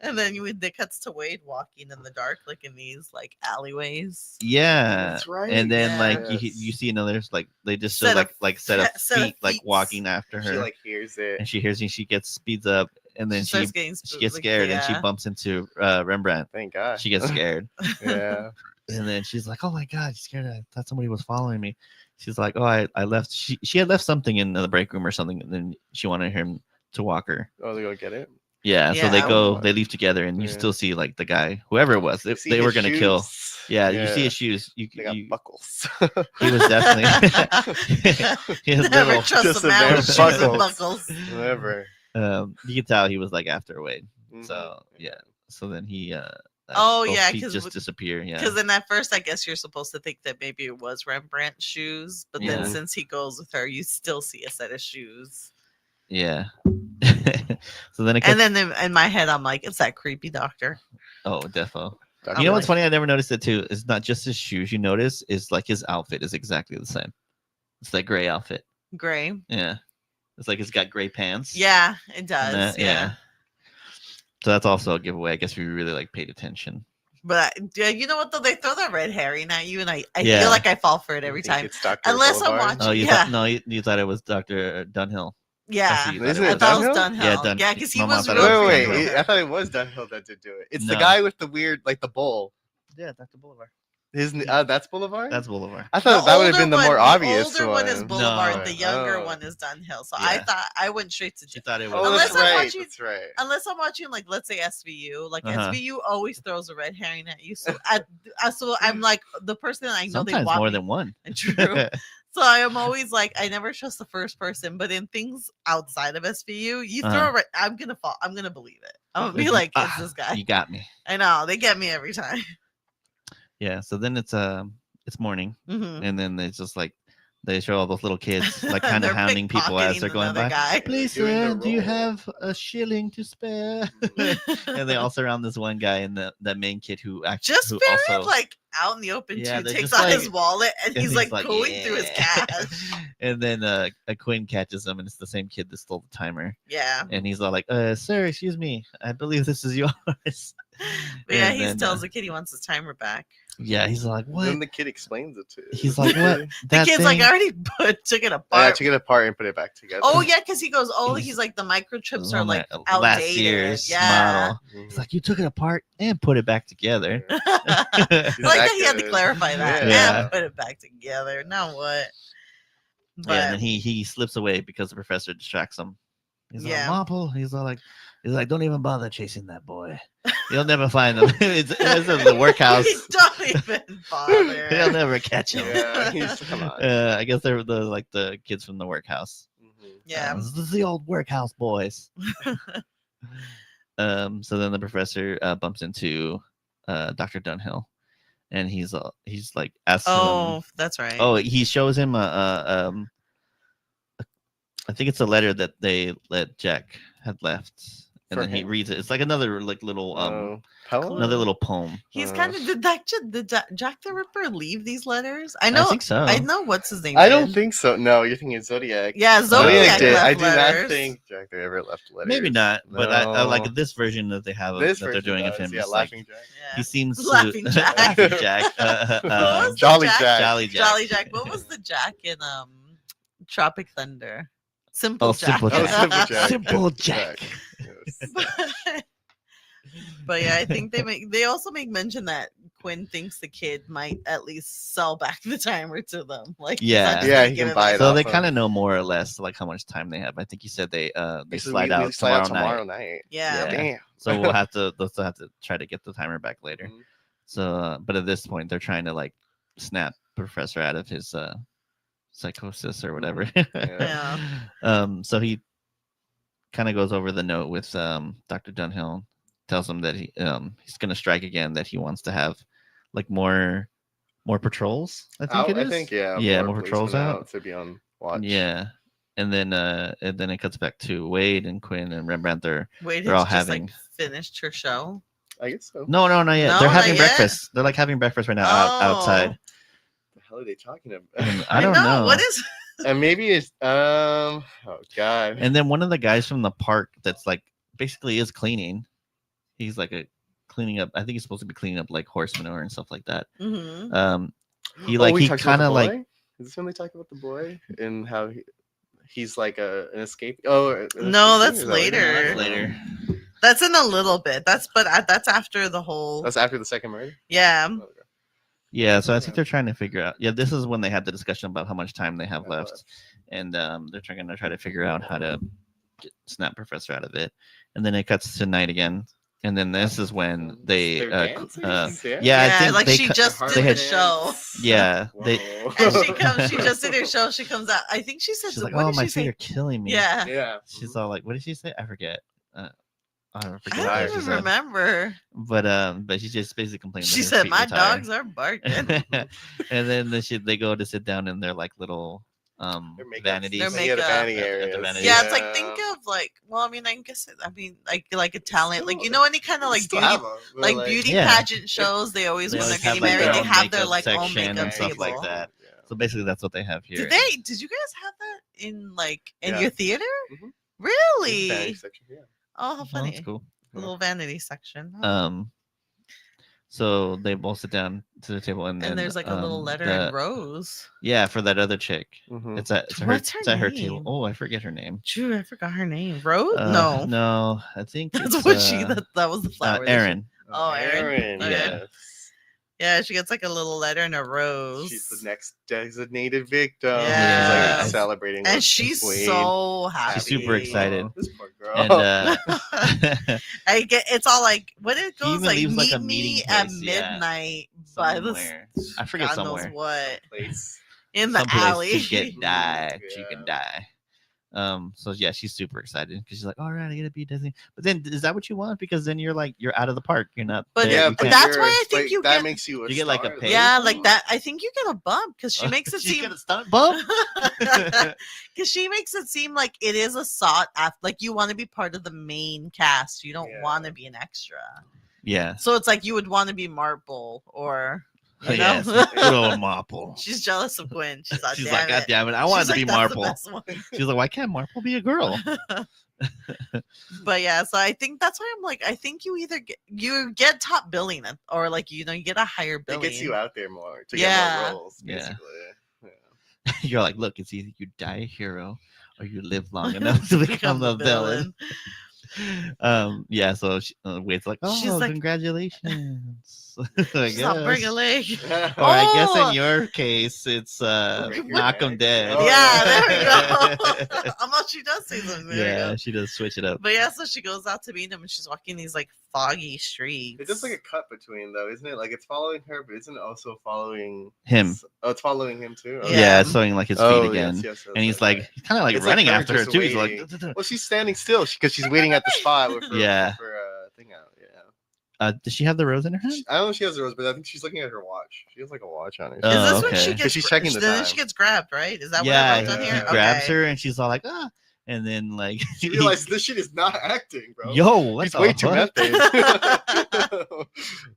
And then it cuts to Wade walking in the dark, like in these like alleyways. Yeah. That's right. And then like Yes. you see another like they just show Set of set of set of feet like feets. walking after her, She like hears it. and she hears and she gets speeds up, and then she starts getting she gets scared and she bumps into Rembrandt. Thank God. She gets scared, yeah. and then she's like, "Oh my God, you scared? I thought somebody was following me." She's like, "Oh, I left." She had left something in the break room or something, and then she wanted him to walk her. Oh, they go get it. Yeah, so they Yeah. they leave together, and you Yeah. still see like the guy, whoever it was, You see they were his gonna kill. shoes. Yeah, you see his shoes. They got You buckles. he was definitely he has Never little. trust just a a man bare with shoes and buckles. buckles. Whatever. You can tell he was like after Wade. Mhm. So yeah. so then he Oh, both yeah, feet 'cause just with- disappear. Yeah, Because then at first, I guess you're supposed to think that maybe it was Rembrandt's shoes, but then Yeah. since he goes with her, you still see a set of shoes. yeah. So then it And cuts, then in my head, I'm like, it's that creepy doctor. oh, defo. Dr. You know I'm what's like- funny? I never noticed it too. It's not just his shoes. You notice is like his outfit is exactly the same. It's that gray outfit. Gray. Yeah, it's like it's got gray pants. Yeah, it and does. that- Yeah. So that's also a giveaway. I guess if you really like paid attention. But you know what though? They throw that red herring at you, and I Yeah. feel like I fall for it You every think time. It's Dr. Unless I'm Boulevard? Oh, you Yeah. thought no, you thought it was Dr. Dunhill. Yeah, you thought Isn't it I it thought it was Dunhill? Dunhill. Yeah, because he my mom was thought it real was Wait, creepy. Dunhill. wait. I thought it was Dunhill that did do it. It's the No. guy with the weird, like the bowl. Yeah, Dr. Boulevard. That's Boulevard. That's Boulevard. I thought that would have older been the one- more obvious The older one is one. Boulevard. No. The younger Oh. one is Dunhill. So I Yeah. thought I went straight to. She thought it was. Oh, Unless that's I'm right. watching- That's right. Unless I'm watching, like, let's say SVU, like Uh-huh. SVU always throws a red herring at you. So so I'm like the person that I know they Sometimes want more me- than one. True. So I am always like, I never trust the first person, but in things outside of SVU, you throw Uh-huh. it. I'm gonna fall. I'm gonna believe it. I'm gonna be like, it's this guy. You got me. I know they get me every time. Yeah. So then it's morning, Mhm. and then it's just like they show all those little kids like kind of They're hounding people as pickpocketing they're going another by. guy. Please, Doing the sir, do you roll. have a shilling to spare? And they all surround this one guy and the main kid who actually Just who very also like out in the open Yeah, too. they're Takes just out his like- wallet and and he's like going through his "Yeah." cash. And then a Quinn catches him, and it's the same kid that stole the timer. Yeah. And he's all like, sir, excuse me, I believe this is yours. But yeah, And he then, tells the kid he wants his timer back. yeah, he's like, what? Then the kid explains it to him. He's like, what? The That kid's like, thing? I already took it I apart. took it apart and put it back together. Oh yeah, because he goes, oh, He's- he's like the microchips are on like that outdated. last year's Yeah. model. He's like, you took it apart and put it back together. I like that that he had to good. clarify that. Yeah. And put it back together. Now what? But Yeah, and then he slips away because the professor distracts him. He's Yeah. like, Mopple. He's like, don't even bother chasing that boy. You'll never find him. it's in the workhouse. don't even bother. He'll never catch him. Yeah, come on. I guess they're the kids from the workhouse. Mhm. Yeah. This is the old workhouse boys. So then the professor bumps into Dr. Dunhill, and he's like asking him. Oh, that's right. Oh, he shows him I think it's a letter that Jack had left, and For then he him? reads it. It's like another like little Oh, poem? another little poem. He's uh, kind of did Jack the Ripper leave these letters? I know. I think so. I know what's his name. I don't did. think so. No, you're thinking Zodiac. Yeah, Zodiac did. left I do letters. not think Jack ever left letters. Maybe not, but I No. like this version that they have This that they're version doing of does, him. Yeah, is like, Laughing Jack. Yeah. he seems to- Laughing Jack. Laughing Jack. What was the Jolly Jack? Jack. Jolly Jack. Jolly Jack. What was the Jack in Tropic Thunder? Simple Oh, Jack. Simple Oh, Jack. Simple Jack. Simple Jack. Yes. But yeah, I think they also make mention that Quinn thinks the kid might at least sell back the timer to them. Like he's Yeah. not just Yeah, gonna he give can it buy back. it So off they of- kind of know more or less like how much time they have. I think he said they So slide we out slide tomorrow night. night. Yeah. Yeah. Damn. So they'll still have to try to get the timer back later. Mhm. So, but at this point, they're trying to like snap Professor out of his psychosis or whatever. Yeah. So he kind of goes over the note with Dr. Dunhill, tells him that he's going to strike again. That he wants to have like more patrols. I think it is. I think Yeah, more patrols policemen out. to be on watch. Yeah. And then it cuts back to Wade and Quinn and Rembrandt. They're Wait, They're all it's just having- like finished her show. I guess so. no, not yet. No, They're not having yet? breakfast. They're like having breakfast right now outside. What the hell are they talking about? And I don't know. What is And maybe it's oh god. And then one of the guys from the park that's like basically is cleaning. He's like cleaning up. I think he's supposed to be cleaning up like horse manure and stuff like that. Mhm. He Oh, we he talked about kind the of like boy? Is this when they talk about the boy and how he's like an escape? Oh an No, escapee? that's Is that what it is? later. later. That's in a little bit. That's after the whole. That's after the second murder. Yeah. Oh, okay. Yeah, so I think Yeah. they're trying to figure out. Yeah, this is when they had the discussion about how much time they have Yeah, left, and they're trying to try to figure out how to snap Professor out of it. And then it cuts to night again, and then this is when they They're dancing? yeah, I think like they she cut- just they did the had- show. Yeah, they- Whoa. She just did her show. She comes out. I think she said, she's like, what "Oh, did my she feet say? are killing me." Yeah. Yeah. She's all like, "What did she say? I forget." I I forget don't what she even said. remember. But she just basically complained. She that her said, feet "My were tired." dogs are barking." And then they go to sit down in their like little Their makeup- vanities. Their yeah, the makeup. vanity At the areas. vanities. Yeah, it's like think of like. Well, I mean, I guess like Italian, like you know any kind of like Still beauty, have 'em, but, like beauty Yeah. pageant shows. They always They when they're always have getting like married, their they own have their makeup like own section makeup and stuff like table. that. Yeah. So basically, that's what they have here. Did you guys have that in like in Yeah. your theater? Mhm. Really? Vanity section, yeah. Oh, how Well, funny! that's cool. A little vanity section. Huh? So they both sit down to the table, and then and there's like a little letter in rose. Yeah, for that other chick. Mhm. It's at What's her it's at her table. name? Oh, I forget her name. True, I forgot her name. Rose? No, no, I think that's it's, what she. That was the flower. that she- Erin. Oh, Erin. Yeah. Yes. Yeah, she gets like a little letter and a rose. She's the next designated victim. Yeah. She's like celebrating. and with she's Queen. so happy. She's super excited. Oh, this poor girl. And I get it's all like when it He goes even like leaves, like, meet a meeting me at place, yeah. midnight by the somewhere, I forget God somewhere. knows what Place. in the Someplace alley. she can die. She Yeah. can die. So yeah, she's super excited because she's like, all right, I gotta be Disney. But then is that what you want? Because then you're like you're out of the park. You're not. But there. Yeah, You but can't- that's why I think but you that get- makes you a You get, like, a star, pay? though. Yeah, like that. I think you get a bump because she makes it She's seem gonna stunt bump. because she makes it seem like it is a sought after. Like you want to be part of the main cast. You don't Yeah. want to be an extra. Yeah. So it's like you would want to be Marple or you know. Yes. Good old Marple. She's jealous of Gwen. She's like, She's like, God damn it, I She's wanted to like, be "That's the Marple. best one." She's like, why can't Marple be a girl? But yeah, so I think that's why I'm like, I think you either get top billing or like you get a higher It billing. gets you out there more to Yeah. get more roles, Yeah. basically. You're like, look, it's either you die a hero or you live long enough to become the villain. Yeah, so Wade's like, oh, She's like- congratulations. I She's not bring a guess. leg. Yeah. Or I guess Oh! in your case, it's Break your knock 'em neck. dead. Oh, Yeah, there we go. Almost she does say something. There we Yeah, go. she does switch it up. But yeah, so she goes out to meet him and she's walking these like foggy streets. It's just like a cut between, though, isn't it? Like it's following her, but isn't it also following Him. Oh, it's following him too. Okay. Yeah, Yeah. it's showing like his feet Oh, again. yes, And he's okay. like, he's kind of like It's like running her after her just too. He's like, waiting. Well, she's standing still because she's waiting at the spot with her, Yeah. with her thing out. Yeah. does she have the rose in her hand? I don't know if she has the rose, but I think she's looking at her watch. She has like a watch on her. Is Oh, this when okay. she 'Cause gets she's checking the then time. she gets grabbed, right? Is that Yeah, what it he on here? grabs Okay. her and she's all like, ah. And then like, She realized this shit is not acting, bro. yo, what He's the way too fuck? method.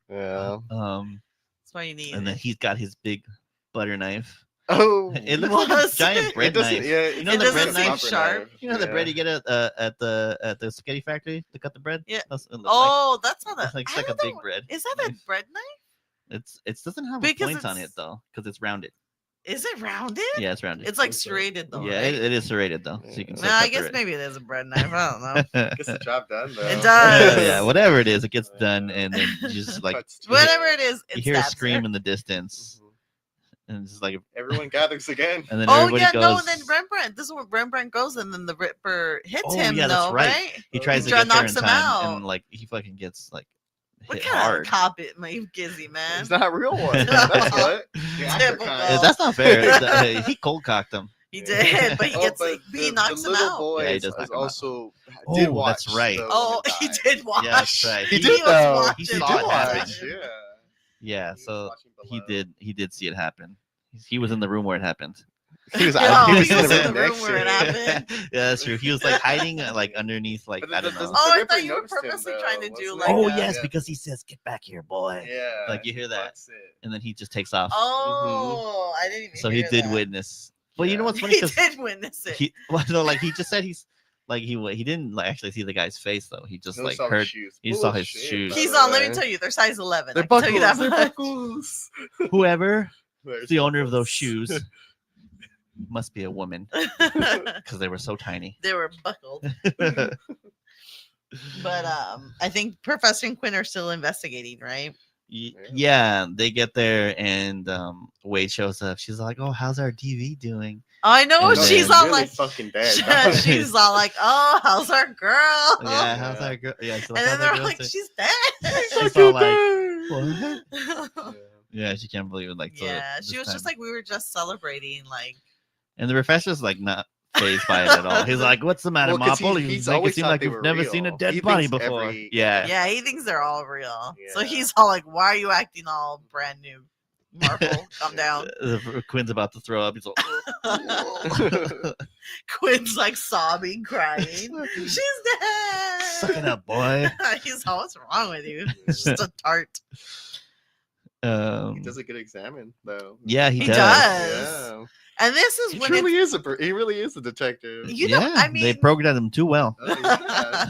Yeah. That's why you need. And then he's got his big butter knife. Oh, It looks like a Was giant it? bread it doesn't. knife. Yeah, You know It the doesn't bread seem knife? sharp. You know the bread you get at the spaghetti factory to cut the bread? Yeah. That's what it looks Oh, that's not like. a. It's I like a don't big know. bread. Is that a bread knife? It doesn't have Because points on it it's- though, because it's rounded. Is it rounded? Yeah, it's rounded. It's like It's serrated though. yeah, right? it is serrated though, so you can. Yeah. still No, I cut guess through maybe it is a bread knife. I don't know. it. gets the job done though. It does. Yeah, whatever it is, it gets done, and then you just like Cuts to Whatever it is, you it hear a stabs scream her. in the distance, Mhm. and it's just like, Everyone gathers again. and then Oh everybody yeah, goes. no, and then Rembrandt. This is where Rembrandt goes, and then the Ripper hits Oh, him. yeah, that's though, right. right? He tries to He get there in knocks him time, out. and like he fucking gets like What hit kind hard. of cop it, my Gizzy man? He's not a real one. That's what. The actor Typical. kind. That's not fair. He cold cocked him. He did, but he Oh, gets but like, he the knocks him little out. boy Yeah, he is does knock him out. also Oh, did that's watch right. those Oh, die. he did watch. Yeah, that's right. He He did was though. watching. He He saw did it watch. happen. Yeah. Yeah, He was so watching he below. did see it happen. He was in the room where it happened. He was, No, he was he in was the in room the room next where it to happened. Yeah, that's true. He was like hiding like underneath, like But I it don't know. doesn't- Oh, The I Ripper thought you were noticed him, purposely though, trying to do wasn't like. it? Oh a- yes, yeah. because he says, "Get back here, boy," Yeah. Like, you hear that. That's it. and then he just takes off. Oh, I didn't even. So he hear did that. witness. Well, you know Yeah. what's funny? He Because did witness it. he, well, no, like he just said he's like he didn't like actually see the guy's face though. He just He like saw the heard. shoes. he saw his Bullshit, shoes. by He's the on. Let me way. tell you, they're size 11. They're I can tell you that buckles. They're much. buckles. Whoever There's the owner of those buckles. shoes must be a woman because they were so tiny. They were buckled. But I think Professor and Quinn are still investigating, right? Yeah, they get there and Wade shows up. She's like, "Oh, how's our DV doing?" I know And she's then- all really like, fucking dead. she's all like, "Oh, how's our girl?" Yeah, how's Yeah. our girl? Yeah, she's And like, then "How's our they're girl like, doing?" "She's dead." She's all like, "What?" Yeah, she can't believe it. Like, so Yeah, this she was just time. like, we were just celebrating, like, and the professor's like not phased by it at all. He's like, "What's the matter, Well, 'cause Maple? he's You make it always seem thought like they you've were never seen a real. dead He body thinks before." every- Yeah. Yeah, he thinks they're all real. So Yeah. he's all like, "Why are you acting all brand new, Marple? Calm down." Quinn's about to throw up. He's like, Quinn's like sobbing, crying. She's dead. "Suck it up, boy." He's all, "What's wrong with you? It's just a tart." He does a good examine though. Yeah, he He does. does. Yeah. And this is He when truly it's, is he really is a detective. you know, Yeah, I mean, they programmed him too well Oh, yeah.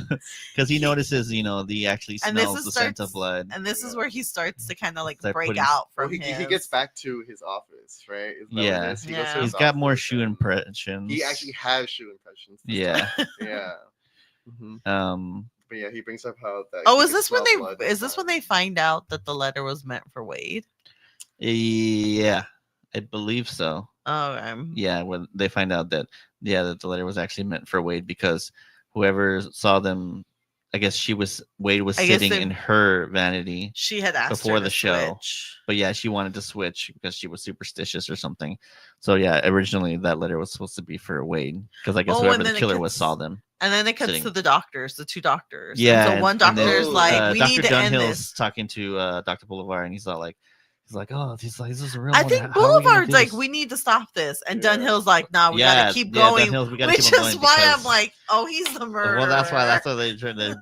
because he notices, he actually And this smells is the scent of starts- blood. and this is where he starts to kind of like Start break putting- out Well, from he his. gets back to his office, right? Isn't that what it Yeah. is? He goes Yeah. to his He's got more office shoe and impressions. He actually has shoe impressions. this Yeah. time. Yeah. Mhm. But yeah, he brings up how that. Oh, he is can this when smell blood they? Is this when time. they find out that the letter was meant for Wade? Yeah, I believe so. Oh, Yeah, when they find out that that the letter was actually meant for Wade because whoever saw them, I guess Wade was I guess sitting they- in her vanity. she had asked Before her the to show. switch. But yeah, she wanted to switch because she was superstitious or something. So yeah, originally that letter was supposed to be for Wade because I guess Oh, whoever and the then it killer was gets- saw them. And then it cuts Sitting. to the doctors, the two doctors. Yeah, And so one and then, doctor is like, "We Dr. need to end Dunhill's this." talking to Dr. Boulevard, and he's like, "Oh, he's like, is this a real I one? think How are we gonna Boulevard's do like, this?" "We need to stop this," and Yeah. Dunhill's like, "No, we gotta keep going." Dunhill's, we gotta Which keep on is going why because- I'm like, "Oh, he's the murderer." Well, that's why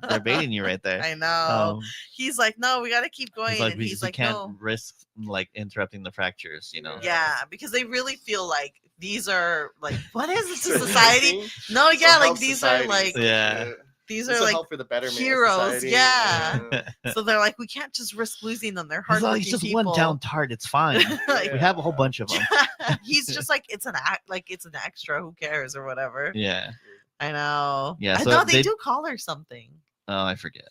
they're baiting you right there. I know. Um, He's like, "No, we gotta keep going," he's like, and we he's like, can't "No." risk like interrupting the fractures, Yeah, because they really feel like these are like, what is it to So society? nursing, No, so yeah, like help these society, are like so Yeah. shit. these This are will like help for the betterment of heroes, society. yeah. So they're like, we can't just risk losing them. They're He's hardworking like, he's just people. one down tart. It's fine. Like, We have a whole bunch of them. he's just like, it's an act, like it's an extra. Who cares or whatever? Yeah. I know. Yeah, I so thought they they- do call her something. Oh, I forget.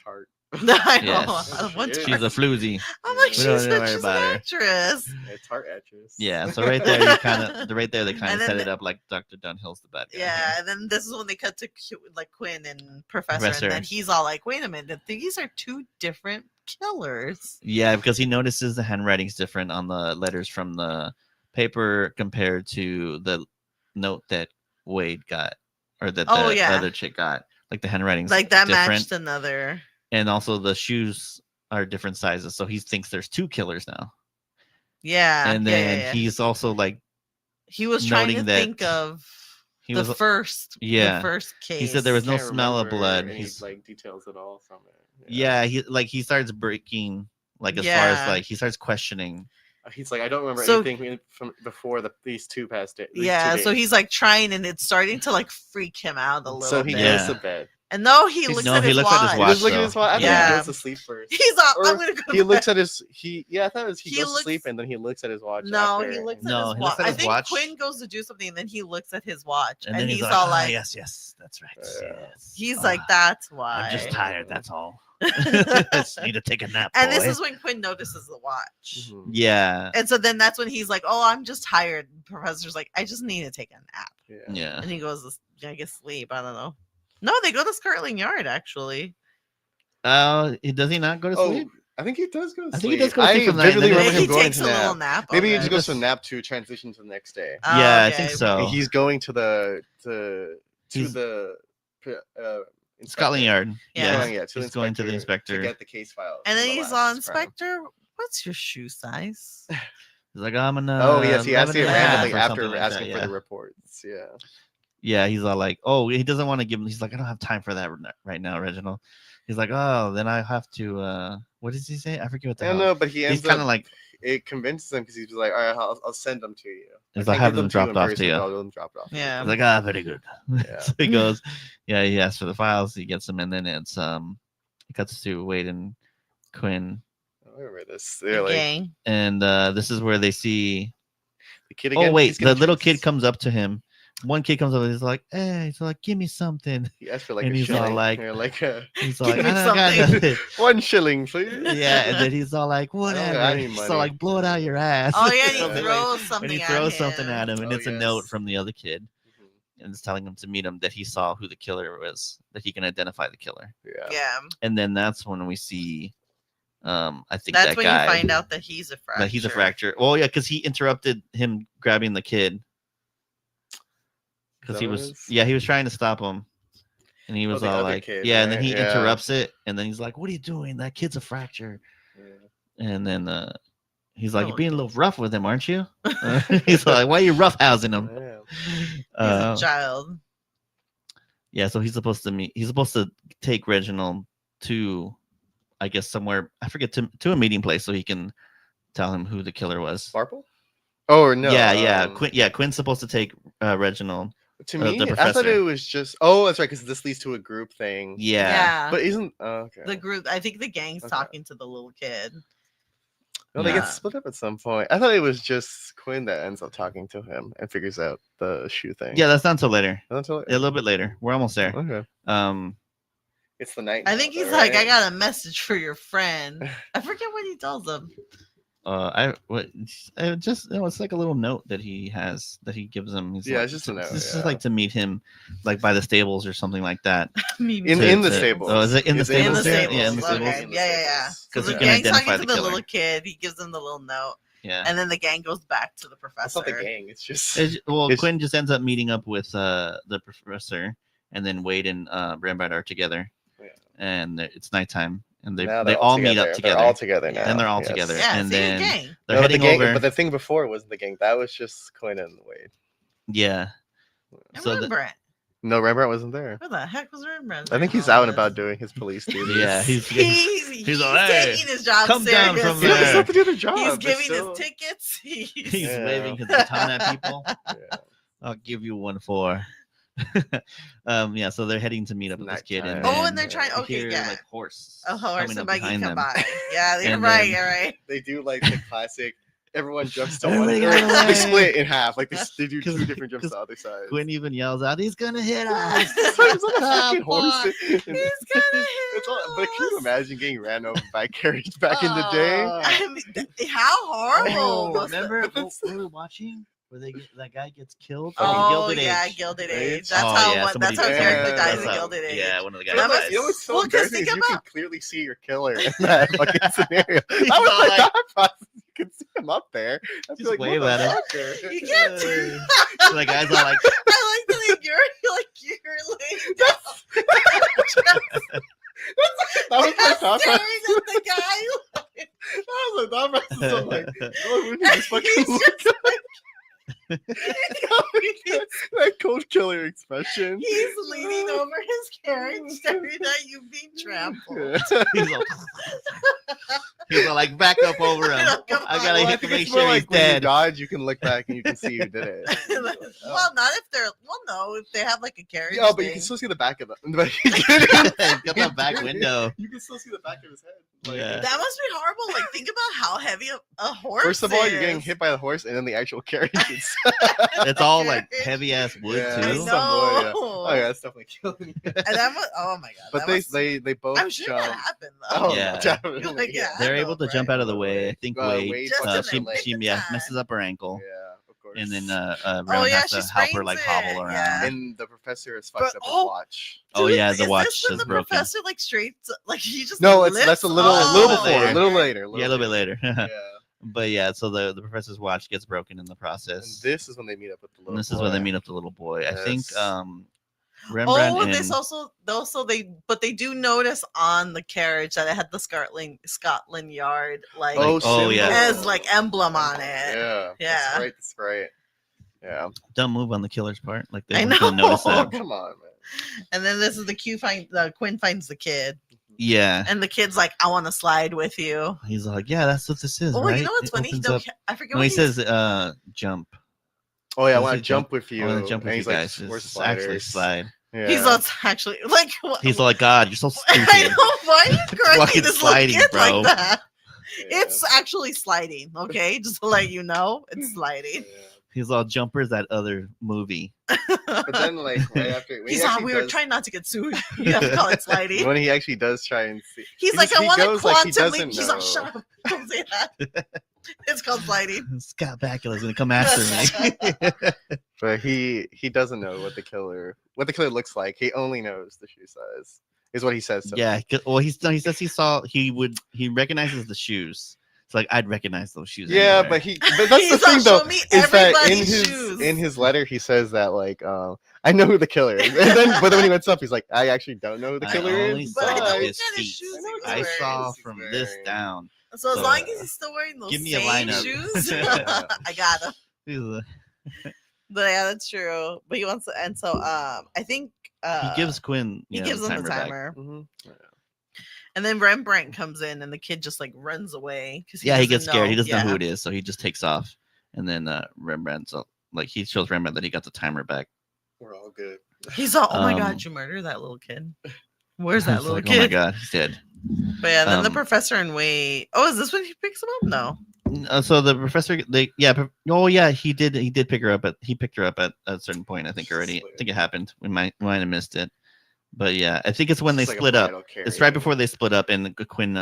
Tart. I know. Yes. What's She's She's a floozy. I'm like, We she's, don't worry she's about an her. actress. Yeah, tart actress. Yeah. So right there, they kind of And then set it up like Dr. Dunhill's the bad guy. Yeah, and then this is when they cut to like Quinn and Professor, Professor. and then he's all like, "Wait a minute, these are two different killers." Yeah, because he notices the handwriting's different on the letters from the paper compared to the note that Wade got, or that Oh, the yeah. other chick got. Like the handwriting's Like that different, matched another. and also the shoes are different sizes. So he thinks there's two killers now. Yeah, And yeah, then yeah, yeah. he's also like He was trying to noting that think of he the was. first case. He said there was no Can't smell of remember blood. any, He's like details at all from it. yeah, he starts breaking like as far Yeah. as like he starts questioning. He's like, I don't remember So- anything from before these two past days. Yeah, so he's like trying, and it's starting to like freak him out a little So he bit. Yeah. goes to bed. And no, he He's- looks No, at he his looks watch. at his He watch. was looking at though. his watch. I thought Yeah. he goes to sleep first. He's all, Or I'm gonna go. He to looks bed. at his I thought it was he He goes to looks- sleep and then he looks at his watch. No, after, he looks and- at No, his he watch. looks at I his think watch. Quinn goes to do something, and then he looks at his watch, And and, then he's like, all "Ah, like, yes, that's right. Yeah. Yes. he's Ah, like, that's why. I'm just tired. That's all. and Just need to take a nap. this boy. is when Quinn notices the watch. Mhm. Yeah. And so then that's when he's like, "Oh, I'm just tired." Professor's like, "I just need to take a nap," Yeah. Yeah. and he goes, "I guess sleep." I don't know. No, they go to Scotland Yard actually. Does he not go to Oh, sleep? I think he does go to I sleep. think he does go to sleep from that, and vividly then remember Maybe him he going takes to a little nap. nap. Maybe he okay. just goes to Just- nap to transition to the next day. Oh, Yeah, I okay. think so. He's going to the to He's- the inspector. Scotland Yard. Yeah. Yeah, He's going to the inspector. to get the case file. And from then the he's last on crime. Inspector. What's your shoe size? He's like, I'm an. Oh yes, he asked it 11 and a half randomly or after something like that, asking yeah. for the reports. Yeah. Yeah, he's all like, oh, he doesn't want to give him. He's like, I don't have time for that right now, Reginald. He's like, oh, then I have to. What does he say? I forget what the I don't hell. know, but he He's ends kind of up. like, It convinces him because he's like, all right, I'll send them to you. He's I like, can't have give them to you in dropped off to person, you. but I'll have them dropped off. Yeah. he's like, very good. Yeah. So he goes, yeah, he asks for the files. He gets them, and then it's it cuts to Wade and Quinn, I remember this. They're like Gang. and this is where they see. the kid again. Oh wait, he's the gonna little choose- kid comes up to him. One kid comes up and he's like, "Hey," he's like, "Give me something." He asked for like and a he's all shilling. like- Yeah, like a He's Give like, me "I don't got something." nothing." 1 shilling, please. Yeah, and then he's all like, got "Whatever." any He's money. all like, "Blow it out your ass." Oh yeah, and he Something throws and something. he throws at something him. at him, and Oh, it's a note yes. from the other kid, Mhm. and it's telling him to meet him that he saw who the killer was, that he can identify the killer. Yeah. Yeah, And then that's when we see, I think that's that when guy, you find out that he's a fracture. that he's a fracture. Well, yeah, because he interrupted him grabbing the kid. because that he what it was is? he was trying to stop him, and he was the all other like kid, and then right? he Yeah. interrupts it, and then he's like, "What are you doing? That kid's a fracture." Yeah. And then he's like, Oh. "You're being a little rough with him, aren't you?" He's like, "Why are you roughhousing him?" Yeah. He's a child. Yeah, so he's supposed to take Reginald to, I guess, somewhere, I forget, to a meeting place so he can tell him who the killer was. Marple? Oh no. Quinn's supposed to take Reginald. To the me, I thought professor. it was just. Oh, that's right, because this leads to a group thing. Yeah. But isn't okay? The group, I think the gang's Okay. talking to the little kid. No, they get Yeah. split up at some point. I thought it was just Quinn that ends up talking to him and figures out the shoe thing. Yeah, that's not until later. Not until A little bit later. We're almost there. Okay. It's the night. I think he's like, I got a message for your friend. I forget what he tells him. It's like a little note that he gives him. He's Yeah, like, it's just a note. This Yeah. is like to meet him, like by the stables or something like that. In the stables. Oh, is it in the stables? In the Yeah, stables. Yeah, in the stables. Okay. Yeah. Because So he the can gang's identify talking to the the killer. little kid. He gives him the little note. Yeah. And then the gang goes back to the professor. It's not the gang. It's just. Quinn just ends up meeting up with the professor, and then Wade and Rembrandt are together. Yeah. And it's nighttime, and they all meet up together. They're all together now. And they're all together. Yeah, and see, then gang. they're heading over. But the thing before wasn't the gang. That was just Quinn and Wade. Yeah. And So Rembrandt. No, Rembrandt wasn't there. Where the heck was Rembrandt? I think he's out and about doing his police duties. Yeah, he's like, taking his job come down seriously. from He doesn't there. have to do the job. He's but giving still- his tickets. He's waving his baton at people. Yeah. I'll give you one for. So they're heading to meet up with this kid. And Nighttime. Oh, and they're trying. you Okay, hear, yeah. like horse. A horse coming and up buggy behind come them. by. Yeah, you're And right. then- You're right. They do like the classic. Everyone jumps to one. Everybody get out of the They way. split in half. Like they do 'Cause- two different jumps 'cause to the other side. Quinn even yells out, "He's gonna hit us!" It's like a Ah, fucking horse. fuck. He's gonna hit But can you us. imagine getting ran over by carriage back in the day? I mean, how horrible. Oh, was that? remember what we were watching where that guy gets killed? Oh, Gilded yeah, Age. Gilded Age? Age. That's Oh, how yeah, that's somebody how a did. character Yeah, dies that's in how- Gilded Age. Yeah, one of the guys. You know dies. what's so Well, 'cause embarrassing think is you can about- clearly see your killer in that fucking scenario. He's That was all my like- thought process. You can see him up there. I Just feel like, wave what the at him. fucker? You can't do So the guys are like, I like that you're laying down. That was my thought staring process. at the guy. That was my thought process. I'm like, oh, we need this fucking He's look. just That cold killer expression. He's leaning over his carriage, staring at you being trampled. Yeah. he's all like, back up over him. Come I on. gotta Well, hit think to make it's more sure like he's when you dead. dodge, you can look back and you can see who did it. Well, not if they're no, if they have like a carriage. Yeah, but you thing. can still see the back of them. Get the back window. You can still see the back of his head. Like, Yeah. That must be horrible. Like, think about how heavy a horse. First of all, you're getting is. hit by the horse, and then the actual carriage. It's all like heavy ass wood Yeah, I too. some know. wood, yeah. Oh yeah, that's definitely killing me. And that was, oh my god. But that they was- they both I'm sure that jump. happened Oh, though. Yeah. definitely. Like, yeah. They're I able know, to jump right? out of the way. I think Wade Wade, Just fucks in up, the she nick of time. messes up her ankle, Yeah, of course. and then Oh, Rem yeah, has she to help her sprains like it, hobble around. yeah. And the professor has But- fucked up his oh, watch. Oh Dude, yeah, is the this watch when is the broken. Professor like straight, like he just No, lifts? that's a little Oh, before, later. a little later. Yeah, a little bit later. Yeah. But yeah, so the professor's watch gets broken in the And process. this is when they meet up with the little. And this is when they meet up the little boy. I think Yes. Rembrandt Oh, and this also they do notice on the carriage that it had the Scotland Yard like Oh, yeah. as like emblem on it. Yeah. Yeah. That's right. That's right. Yeah. dumb move on the killer's part. Like they I weren't gonna notice Oh, that. come on, man. And then this is Quinn finds the kid, Yeah, and the kid's like, "I want to slide with you." he's like, yeah, that's what this is, Oh, right? you know what's It funny? opens Though, up- I forget No, what he says, jump. Oh yeah, I Does want he to jump with you. I want to jump with And you he's like, guys. "Where's It's actually sliders?" slide. Yeah. He's not actually like. What, He's like, God, you're so stupid. I know why are you correcting Fucking this little sliding, kid bro. like that? Yeah. It's actually sliding. Okay, just to let you know, it's sliding. Yeah. He's all jumpers that other movie. But then, like right after, when He's he like, actually we were does- trying not to get sued. You have to call it sliding. when he actually does try and see. He's he like, just- I he want a goes like he quantum leap. doesn't She's like, know. shut up. Don't say that. It's called sliding. Scott Bakula's gonna come after me. But he doesn't know what the killer looks like. He only knows the shoe size. Is what he says to Yeah, well, he says he recognizes the shoes. It's like I'd recognize those shoes. Yeah, anywhere. but that's the thing though. Show me Is that everybody's shoes. in his letter he says that like I know who the killer is, and then but then when he went up, he's like, I actually don't know who the killer I only is. But I saw know his what kind of feet. shoes I know he was I wearing. saw He's from wearing. this down. So as So, long as he's still wearing those give me a same lineup. shoes, Yeah. I got him. He's a- But yeah, that's true. But he wants to, and so I think he gives Quinn. he Yeah, gives him the back. timer, Mhm. and then Rembrandt comes in, and the kid just like runs away because Yeah, he gets scared. He doesn't know who it is, so he just takes off. And then Rembrandt's like he shows Rembrandt that he got the timer back. We're all good. He's all, oh my Um, god, you murdered that little kid. Where's that It's little like, kid? oh my god, he's dead. But yeah, then the Um, professor and Wade. Oh, is this when he picks him up? No. So the professor, he picked her up at a certain point. I think already. I think it happened. We might have missed it, but yeah, I think it's when they It's like a split up. final It's right carry. before they split up, and Quinn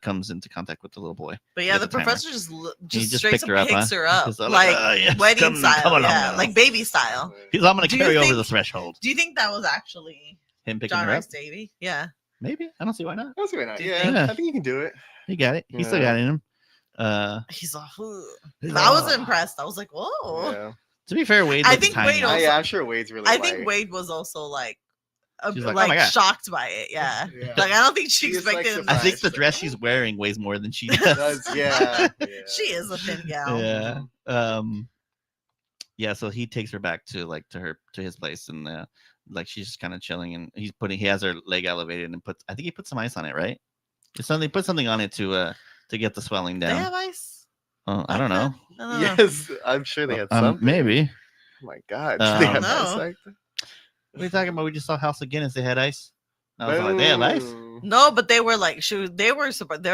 comes into contact with the little boy. But yeah, Get the the timer. professor just just straight picked up her up, picks huh? her up, He's all like "Ah, yes, wedding come style, on yeah, now." like baby style. He's I'm gonna Do you carry over think- the threshold. Do you think that was actually Him picking John her up. Rice Davy? Yeah. Maybe I don't see why not. That's good enough. Do you Yeah, think- I think you can do it. He got it. He still got it in him. He's like, "Ooh." He's I was like, impressed. I was like, whoa. Yeah. To be fair, Wade. I looks think tiny. Wade also- Yeah, I'm sure Wade's really. I think light. Wade was also like, She's like, "Oh my God." shocked by it. Yeah. Yeah. Like I don't think she She is, like, expected him. I to- think the dress she's wearing weighs more than she does. Does, yeah. She is a thin gal. Yeah. Yeah. So he takes her back to his place, and like she's just kind of chilling, and he has her leg elevated, and I think he put some ice on it, right? He put something on it to get the swelling They down. have ice. I don't know. I don't know. Yes, I'm sure they had something. Maybe. Oh my god, Um, they had No. ice like that? What are you talking about? We just saw House of Guinness. They had ice. I was like, they have ice. Boom. No, but they were like, they were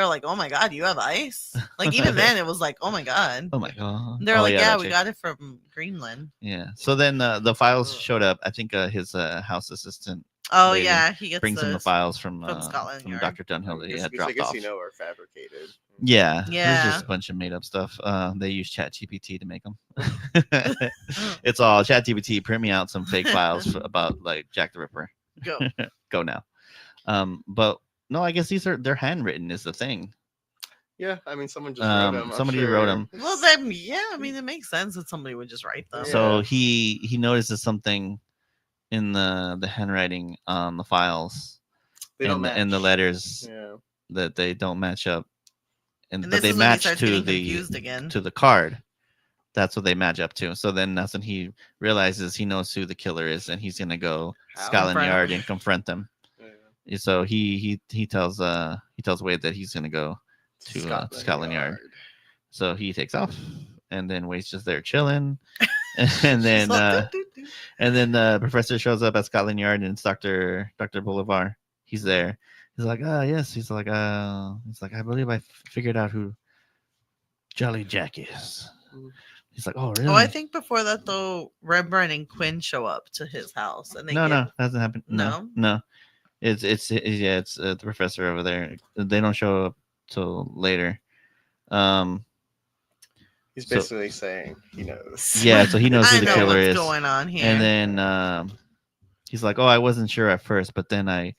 like, oh my god, you have ice. Like even then, it was like, oh my god. Oh my god. They're Oh, like, yeah, that's we right. got it from Greenland. Yeah. So then the files showed up. I think his house assistant Oh lady yeah, he gets brings him the files from Scotland Yard. Dr. Dunhill that he had I dropped guess off. you know are fabricated. Yeah, It Yeah. was just a bunch of made up stuff. They use ChatGPT to make them. It's all ChatGPT. Print me out some fake files about like Jack the Ripper. Go. Go now. But no, I guess they're handwritten is the thing. Yeah, I mean, someone just wrote them. Somebody wrote them. Well, then yeah, I mean, it makes sense that somebody would just write them. So he notices something in the handwriting on the files They don't and the match. letters Yeah. that they don't match up, And but this they is when he match starts to getting the confused again. to the card. That's what they match up to. So then that's when he realizes he knows who the killer is, and he's gonna go Scotland Confront Yard him. and confront them. Yeah. So he tells Wade that he's gonna go to Scotland Yard. So he takes off, and then Wade's just there chilling, and then the professor shows up at Scotland Yard, and it's Dr. Bolivar. He's there. He's like, yes. He's like, I believe I figured out who Jolly Jack is. He's like, oh, really? Oh, I think before that though, Rembrandt and Quinn show up to his house, and they no, give- that hasn't happened. No. It's the professor over there. They don't show up till later. He's So- basically saying he knows. Yeah, so he knows I who the know killer what's is. going on here. And then he's like, "Oh, I wasn't sure at first, but then I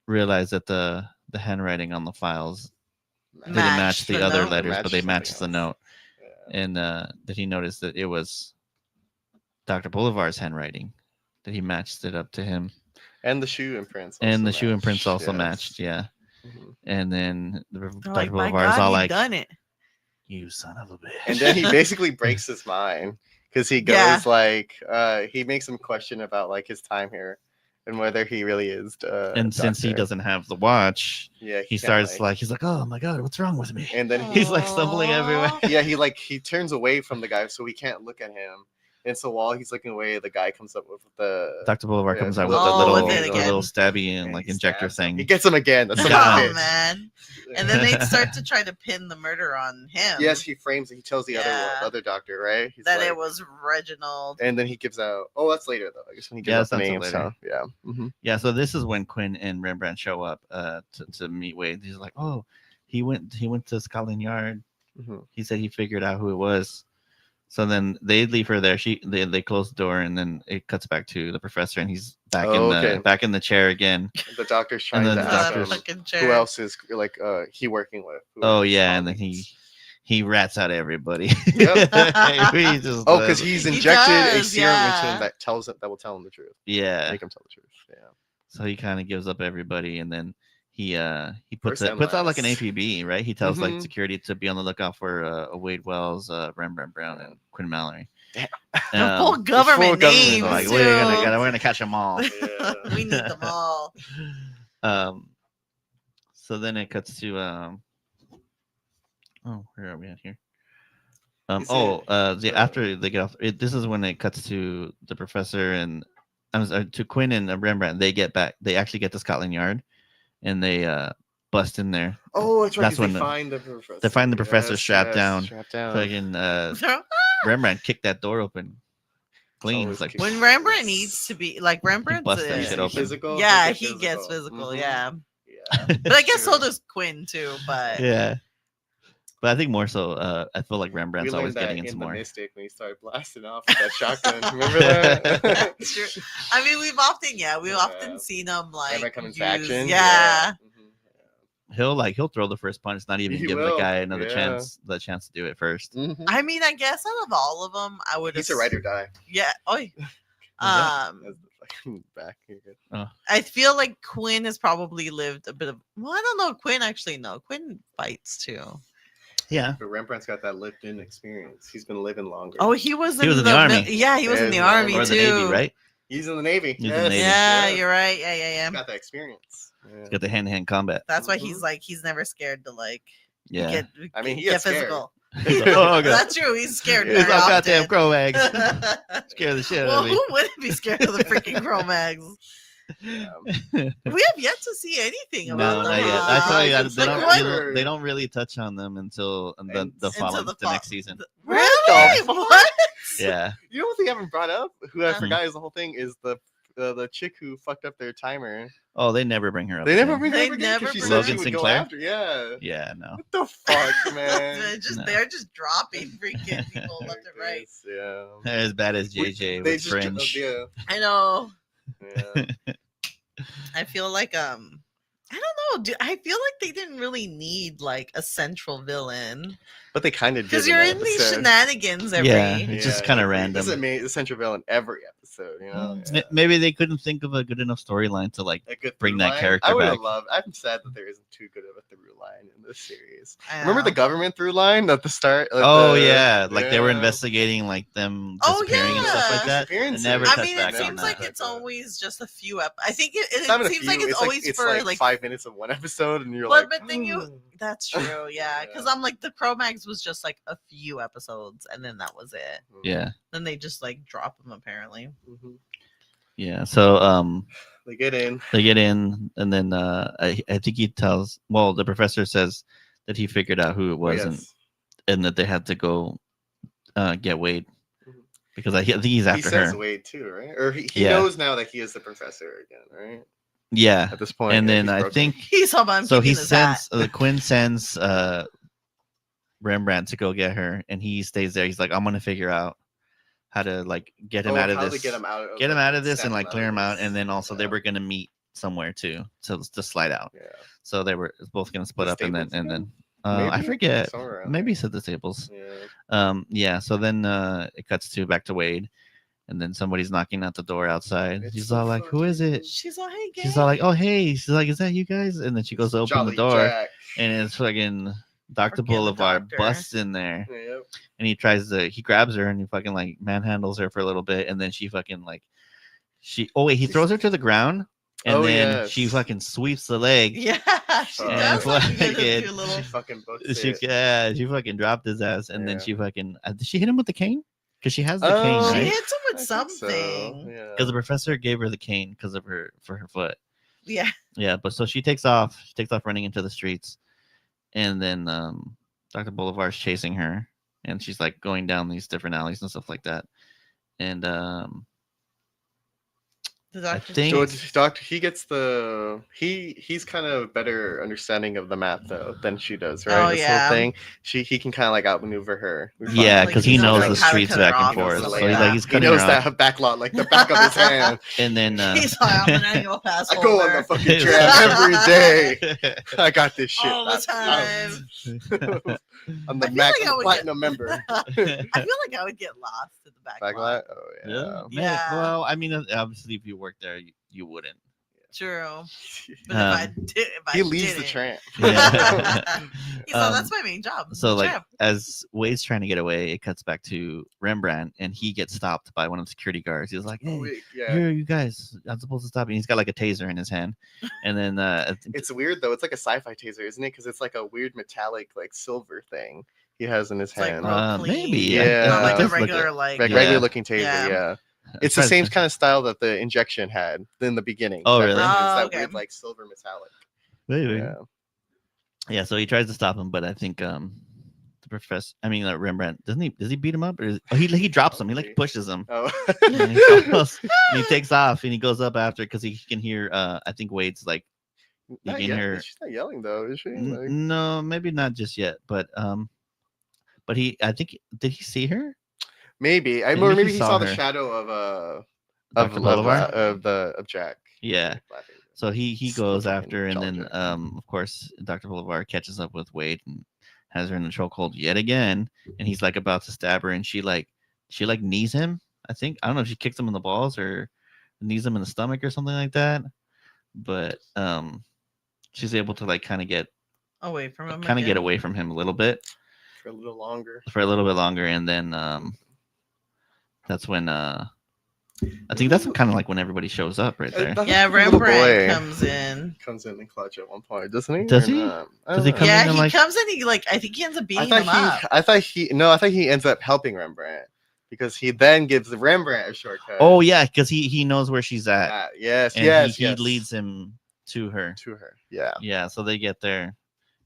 realized that the handwriting on the files didn't match the other note. letters, but they Matched matched the something note." Yeah. And that he noticed that it was Dr. Bolivar's handwriting, that he matched it up to him, And the shoe imprints. and the also shoe imprints match, also yes. matched. Yeah, Mhm. and then They're Dr. like, my Bolivar is God, all he like, done it. "You son of a bitch!" And then he basically breaks his mind because he goes Yeah. like he makes him question about like his time here and whether he really is. and since he doctor. doesn't have the watch, yeah, he can't, starts like, he's like, "Oh my God, what's wrong with me?" and then He's like stumbling everywhere. Aw. yeah, he turns away from the guy so he can't look at him. And so while he's looking away, the guy comes up with the Dr. Bolivar Yeah, comes out oh, with with the it little again. stabby and and like he injector stabs him. thing. He gets him again. That's Got so him. Oh bitch. man! And then they start to try to pin the murder on him. Yes, he frames it. He tells the Yeah. other doctor, right? He's that like, it was Reginald. and then he gives out. Oh, that's later though. I guess when he gives Yeah, out the that's names. later. Huh? Yeah. Mhm. Yeah, so this is when Quinn and Rembrandt show up to meet Wade. He's like, "Oh, he went to Scotland Yard. Mhm. He said he figured out who it was." So then they leave her there. They close the door, and then it cuts back to the professor, and he's back back in the chair again. The doctor's trying then to the ask doctor's- him who else is like he working with. Who Oh are his yeah, and then colleagues. he rats out everybody. Yep. He just Oh, does because it. he's He injected a does, serum into yeah. him that will tell him the truth. Yeah. Make him tell the truth. Yeah. So he kind of gives up everybody, and then he puts First and out like an last. APB, right? He tells like Mhm. security to be on the lookout for Wade Wells, Rembrandt Brown, and Quinn Mallory. Damn. Full Um, government full names. government, like too. we're gonna catch them all. Yeah. We need them all. So then it cuts to oh, where are we at here? After they get off, this is when it cuts to the professor and to Quinn and Rembrandt. They get back. They actually get to Scotland Yard, and they bust in there. Oh, that's right. That's 'cause when they find the professor. They find the professor Yes, strapped yes, down. Strapped down. Fucking Rembrandt kicked that door open, clean. always It's like kick- When Rembrandt needs to be like Rembrandt, busts that shit open. Physical. yeah, He'll get he gets physical. Mhm. Yeah, Yeah. but I guess so True. does Quinn too. But yeah. But I think more so, I feel like We Rembrandt's always learned that getting in into the more. Mystic when he started blasting off with that shotgun. Remember that? Sure. I mean, we've Yeah. often seen him like Rembrandt coming to use- action. Yeah. Mhm. He'll throw the first punch, not even He give the will, guy another yeah. chance to do it first. Mhm. I mean, I guess out of all of them, I would. He's a ride or die. Yeah. Oh. Yeah. That's the fucking back. You're good. I feel like Quinn has probably lived a bit of. Well, I don't know. Quinn actually no. Quinn fights too. Yeah. But Rembrandt's got that lived-in experience. He's been living longer. Oh, he was. He was in the army. Yeah, he was in the army Or too. the Navy, right? He's in the Navy. He's in the Navy. Yeah, you're right. Yeah. He's got that experience. Yeah. He's got the hand-to-hand combat. That's why Mhm. he's like he's never scared to like Yeah. get. I mean, he get gets scared. physical. Oh, God. That's true. He's scared. Yeah. He's Very all often. goddamn Cro-Mags. Scare the shit out Well, of me. who wouldn't be scared of the freaking Cro-Mags? Yeah. We have yet to see anything No, about them. not yet. That's That's why Horizon they don't, Zero. really, they don't really touch on them until the Until following the the fall- next season. Really? fuck? What? Yeah. You know what they haven't brought up? Who I Mhm. forgot is the whole thing is the chick who fucked up their timer. Oh, they never bring her up. They never again. bring her They up again never 'cause she bring said her she up. would Logan go Sinclair? after. Yeah. Yeah, no. What the fuck, man? No. They're just dropping freaking people left and right. Yeah. As bad as JJ They with just Fringe. yeah. I know. Yeah. I feel like I don't know. I feel like they didn't really need like a central villain But they kind of did. because you're that in these episode. shenanigans every. Yeah. It's just kinda random. This is the central villain every episode, you know. M- Maybe they couldn't think of a good enough storyline to like A good bring through that line. character I would have back. loved. I'm sad that there isn't too good of a through line in this series. I Remember the know. government through line at the start? Oh the- yeah, like they were yeah. investigating like them Oh, disappearing and stuff like yeah. that. Disappearances. Never I touched mean, back it on seems that. like it's always just a few I think it It's not even a seems like few, it's always for like 5 minutes of one episode, and you're But- like, but then you- that's true, yeah. Because I'm like the Cro-Mags was just like a few episodes, and then that was it. Yeah, Then they just like drop them apparently. Mhm. yeah. So They get in. they get in, and then I think he tells. Well, the professor says that he figured out who it was, Yes. and that they had to go get Wade Mhm. because I think he's He after says her. Wade too, right? Or he Yeah. knows now that he is the professor again, right? Yeah, At this point, and yeah, then he's I broken. think He's all I'm so. He keeping his hat. sends Quinn sends Rembrandt to go get her, and he stays there. He's like, I'm gonna figure out how to like get him out of how this, to get him out of, get him like, out of this, snap and like him clear him out. this. And then also they Yeah. were gonna meet somewhere too, to slide out. Yeah. So they were both gonna split The up, and then stables I Maybe? forget. Somewhere around Maybe he there. said the tables. Yeah. Yeah. So then it cuts to back to Wade, and then somebody's knocking at the door outside. It's She's so all like, "Who is it?" She's all, hey, She's gang." all like, "Oh, hey." She's like, "Is that you guys?" And then she goes to open Jolly the door, Jack. and it's fucking Dr. Freaking the Boulevard doctor. busts in there, Yep. and he grabs her and he fucking like manhandles her for a little bit, and then she fucking like he throws her to the ground, and Oh, then she yes. fucking sweeps the leg. Yeah, she And does like get a fucking- few little. She fucking books She it. she fucking dropped his ass, and then Yeah. she fucking did she hit him with the cane? Because she has the cane, Oh, She right? hits him I with think so, something. Yeah. Because the professor gave her the cane because of her foot. Yeah. Yeah, but so she takes off. She takes off running into the streets, and then Dr. Boulevard's chasing her, and she's like going down these different alleys and stuff like that. And The doctor. think- So it's doctor. He gets he's kind of better understanding of the map though than she does, right? Oh, This yeah. whole thing. He can kind of like outmaneuver her. We find. Yeah, Like, because he he knows, knows like, the how to streets cut her back and off and forth. stuff So like he's that. like he's He cutting knows her off. that back lot like the back of his hand. And then He's like, I'm an annual pass I go on the holder fucking tram every day. I got this shit. all the time. I'm I the feel Max like I would Platinum member. I feel like I would get lost in the back Back lot. lot? Oh yeah. Yeah. Yeah. Well, I mean, obviously, if you work there, you wouldn't. True. But Um, if I He leaves the didn't- tram. Yeah. He's like, that's my main job. So the like tramp. as Wade's trying to get away, it cuts back to Rembrandt, and he gets stopped by one of the security guards. He's like, "Hey, Oh, wait, yeah. here, you guys, I'm supposed to stop." And he's got like a taser in his hand, and then I think It's weird though. It's like a sci-fi taser, isn't it? Because it's like a weird metallic, like silver thing he has in his It's like hand. real clean. maybe Yeah. Not like it a does look regular like. Like Yeah. regular looking taser, Yeah. yeah. It's the same kind of style that the injection had in the beginning. Oh, That really? brings Oh, that okay. weird, like silver metallic. Maybe. Yeah. Yeah, so he tries to stop him, but I think the professor, Rembrandt, does he beat him up, or he drops him? He like pushes him, Oh. and he falls, and he takes off, and he goes up after because he can hear. I think Wade's like, you Not can yet. hear. She's not yelling though, is she? Like, No, maybe not just yet, but he. I think did he see her? maybe. Maybe Or he maybe he saw saw the her. shadow of Dr. Bolivar? of Jack. Yeah. Laughing. So he goes Fucking after, and then challenger. of course Dr. Bolivar catches up with Wade and has her in the chokehold yet again, and he's like about to stab her, and she knees him. I think I don't know if she kicks him in the balls or knees him in the stomach or something like that, but she's able to like kind of get Away from him. get again. away from him a little bit For a little longer. for a little bit longer, and then that's when I think that's kind of like when everybody shows up right there. Yeah, The little Rembrandt boy comes in. comes in and clutch at one point, doesn't he? Does Or he? not? I Does don't he know. come Yeah, in and, he like- comes in. I think he ends up beating him up. I thought he ends up helping Rembrandt because he then gives Rembrandt a shortcut. Oh yeah, because he knows where she's at, Yes, and yes, he yes. leads him to her. to her. Yeah. Yeah, so they get there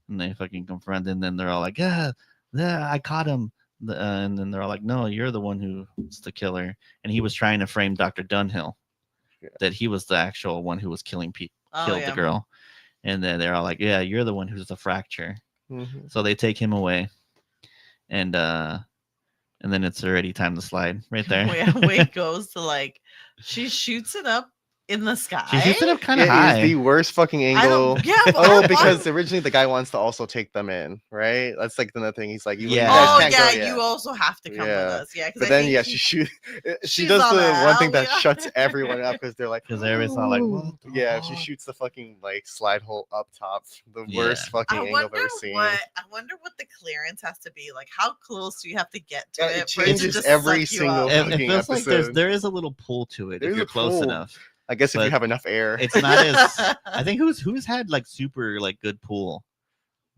and they fucking confront, and then they're all like, yeah, I caught him. And then they're all like, no, you're the one who's the killer. And he was trying to frame Dr. Dunhill, that he was the actual one who was killing people, killed the girl. And then they're all like, yeah, you're the one who's the fracture. Mhm. So they take him away, and then it's already time to slide right there. Wade goes to like, she shoots it up in the sky. She shoots it up kind of It high. is the worst fucking I angle. don't, yeah, Oh, why- because originally the guy wants to also take them in, right? That's like another thing. He's like, you Yeah. guys Oh can't yeah, go yet. you also have to come Yeah. with us. Yeah, But then, yeah, she shoots. She she's does all the that, one thing that yeah. shuts everyone up because they're like, 'Cause everybody's all like, "Ooh." "What the Yeah, she fuck?" shoots the fucking like slide hole up top. The Yeah. worst fucking I angle wonder I've ever seen. what the clearance has to be. Like, how close do you have to get to Yeah, it? it for to changes just every suck you single up? It fucking feels like episode. there is a little pull to it There's if you're a close pull. enough. I guess if but you have enough air. It's not as I think who's had like super like good pull.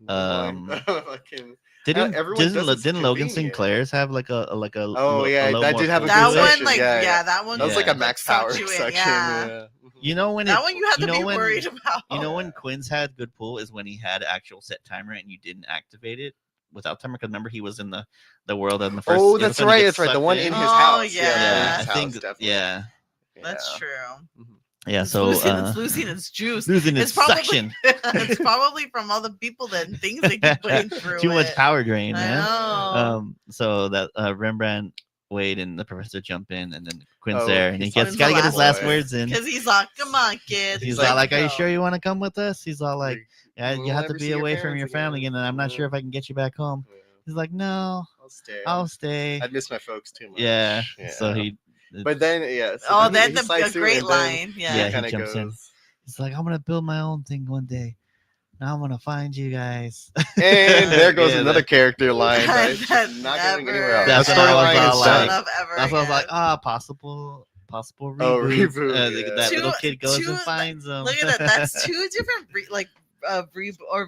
Fucking- Didn't everyone does it didn't so Logan convenient. Sinclair's have like a Oh, yeah, low that more did have a pull that to good it? section, one, like, yeah, yeah. that one. That was like a Yeah. max sucked power you in, section. yeah. Yeah. You know when That it- one you had to be when- worried about. You know Oh, when yeah. Quinn's had good pull is when he had actual set timer and you didn't activate it without timer. Because remember he was in the world in the first. Oh, it that's was when he right. gets That's right. The sucked one in his Oh, house. yeah. Yeah, his I think house, definitely. yeah. That's Yeah. true. Yeah, It's so losing its juice. losing its It's probably suction. it's probably from all the people and things they keep putting through. Too much it. power drain, I man. know. So that Rembrandt, Wade, and the professor jump in, and then Quinn's Oh, there, and he he's gets on gotta the get his last last words. words in. Because he's like, come on, kid. He's like, all like, "Are you "Go." sure you want to come with us?" He's all like, "Yeah, "We'll you have to never be see your away from parents your family again." again, and I'm not Yeah. sure if I can get you back home." Yeah. He's like, "No, I'll stay. I'll stay." I'd miss my folks too much. Yeah. So he. But then, yeah. So Oh, then then he the slides through great and then line. Yeah, Yeah. he kinda jumps in. goes- He's like, "I'm gonna build my own thing one day. Now I'm gonna find you guys." And there goes Yeah, another that- character line. That That's just not going never- anywhere else. That's That when I was storyline all is like- done. Shut up ever That's why I was like, again. possible reboot. Oh, reboot, yeah. That little Two- kid goes two- and finds them. Look at that. That's two different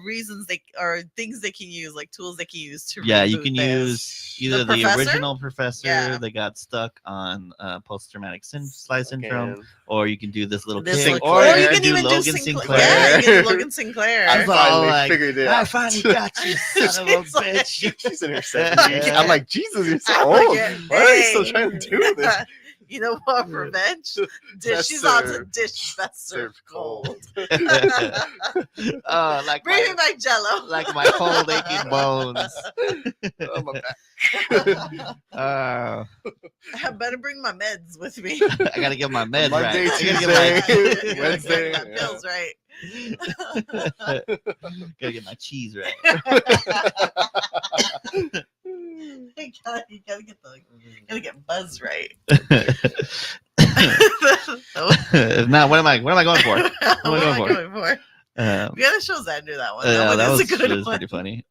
reasons they or things they can use, like tools they can use to. Yeah, you reboot can this. use either the professor? original professor Yeah. that got stuck on post-traumatic slide syndrome, Again. or you can do this little This kid, look- or Sinclair. you you can can do even Logan do Sinclair. Yeah, you can do Logan Sinclair. I I was all finally like, figured it I out. finally got you, son of a She's like- bitch. She's in her 70s. I'm like, Jesus, you're so I'm old. like, Why are you still hey. trying to do this? You know what? Revenge. She's on to dish best served cold. Like Bring me my Jello. like my cold aching bones. Oh, my back. Oh, I better bring my meds with me. I gotta get my meds Monday, right. I gotta Tuesday, get Wednesday. My pills right. gotta get my cheese right. You gotta get buzz right. If not, what am I going for? What am I going for? We gotta show Xander that one. That is was, a good was one. pretty funny.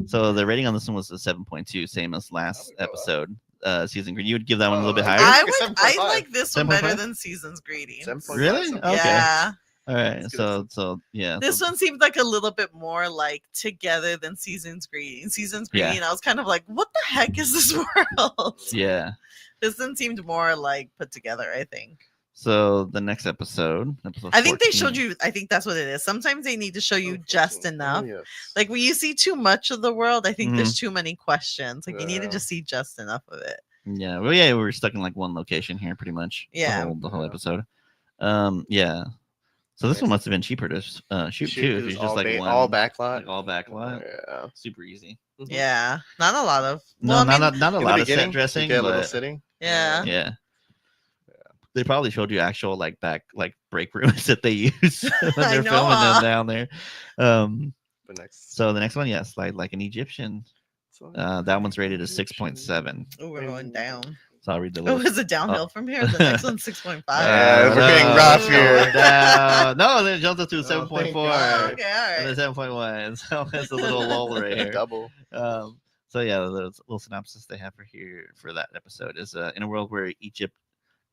So the rating on this one was a 7.2, same as last episode. Season Green. You would give that one a little bit higher. I like this one 7.5? better than Season's Greetings. 7.5, Really? Okay. Yeah. All right. That's So yeah. This one seemed like a little bit more like together than Season's Greeting. Season's Yeah. Greeting, I was kind of like, what the heck is this world? Yeah. This one seemed more like put together, I think. So the next episode I think they 14. showed you, I think that's what it is. Sometimes they need to show you just 14. enough. Yes. Like when you see too much of the world, I think Mm-hmm. there's too many questions. Like you need to Yeah. just see just enough of it. Yeah. Well, yeah, we're stuck in like one location here, pretty much. Yeah. The whole episode. Yeah. So this one must have been cheaper to shoot too. If is you're just like one, all backlot. like all backlot. Yeah. Super easy. Mhm. Yeah. Not a lot of. No, well, I mean, not a In the lot of beginning, set dressing. you get a little But, sitting. yeah. yeah. They probably showed you actual like break rooms that they use when I they're know, filming huh? them down there. But next, So the next one, yes, like an Egyptian. That one's rated as 6.7. Oh, we're going down. So I'll read the Oh, list. is it downhill from here? The next one's 6.5. Yeah, we're getting rough here. No, then it jumps up to Oh, thank 7.4. God. Okay, all And right. then 7.1. So it's a little lull right here. Double. So yeah, the little synopsis they have for that episode is in a world where Egypt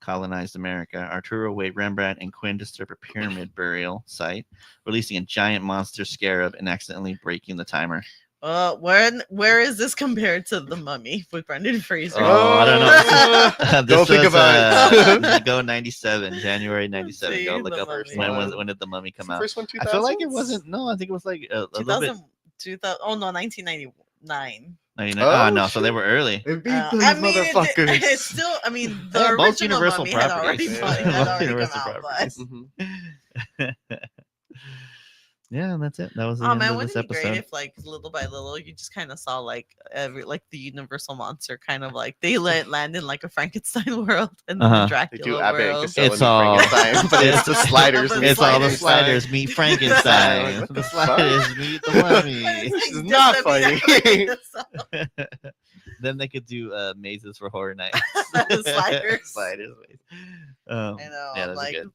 colonized America, Arturo, Wade, Rembrandt, and Quinn disturb a pyramid burial site, releasing a giant monster scarab and accidentally breaking the timer. Where is this compared to The Mummy with Brendan Fraser? Oh, I don't know. Go think about it. Go 97, January 97. See, Go look The up Mummy. when did The Mummy come out? First one, I feel like it wasn't. No, I think it was like a little bit. 2000, oh no, 1999. 99. Oh, Oh, no, so they shit. were early. It beat I these mean, motherfuckers. it's still. I mean, the Yeah, both original Universal Mummy had already, properties. Yeah. had Both already come Universal out. But properties. Mhm. Yeah, and that's it. That was the oh end man, of wouldn't this it be great episode. if, like, little by little, you just kind of saw like the Universal monster kind of like they land in like a Frankenstein world and then Uh-huh. the They Dracula do Abbott and world. Costello It's meet all- Frankenstein, but it's the sliders. But meet It's all the Frankenstein. sliders meet Frankenstein. What the the sliders meet the But mummy. it's, This is like, not just a funny. bit- Then they could do mazes for horror nights. Sliders. Sliders. I know. Yeah, I'm that's like, good.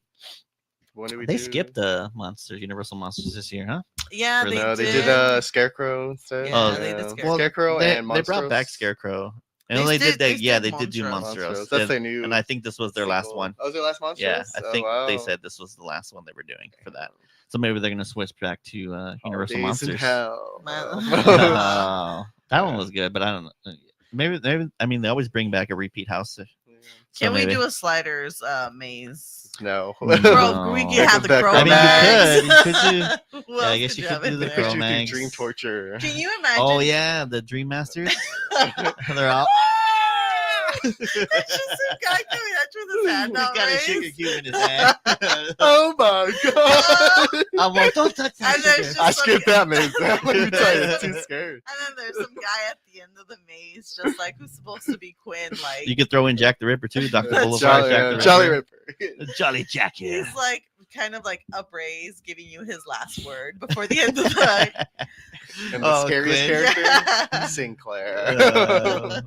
When did we They do? skipped the monsters, Universal Monsters this year, huh? yeah, For they No, did. they did Scarecrow instead. Yeah, Oh, they did Yeah. Scarecrow. Scarecrow they, and they brought back Monstros. Scarecrow. And They they did did- that. they Yeah, did they did do Monstros. Monstros. That's their new. And I think this was their last sequel. one. Oh, was their last Monstros? Yeah, I Oh, think they wow. said this was the last one they were doing for that. So maybe they're gonna switch back to Universal Days in Monsters. Hell. Man. Oh, that one was good, but I don't know. Maybe I mean they always bring back a repeat house. So Can we maybe- do a sliders maze? No. No. Bro, we can have the Back crow up. I mean, mags. you could. Who Yeah, I else guess you could have do in the there? crow Picture mags. Dream Torture. Can you imagine? Oh yeah, the Dream Masters. They're all. That's just some guy coming at you with his hand He's out, got a right? sugar cube in his hand. Oh my god! I won't don't touch that And there's sugar. just I skipped that maze. Let me tell you, And too scared. And then there's some guy at the end of the maze, just like who's supposed to be Quinn. Like You could throw in Jack the Ripper too, Dr. Boulevard, Jack the Jolly Ripper. Ripper. Jolly Jack, yeah. he's like kind of like upraised, giving you his last word before the end of the night. And the Oh, scariest Quinn. character, Sinclair.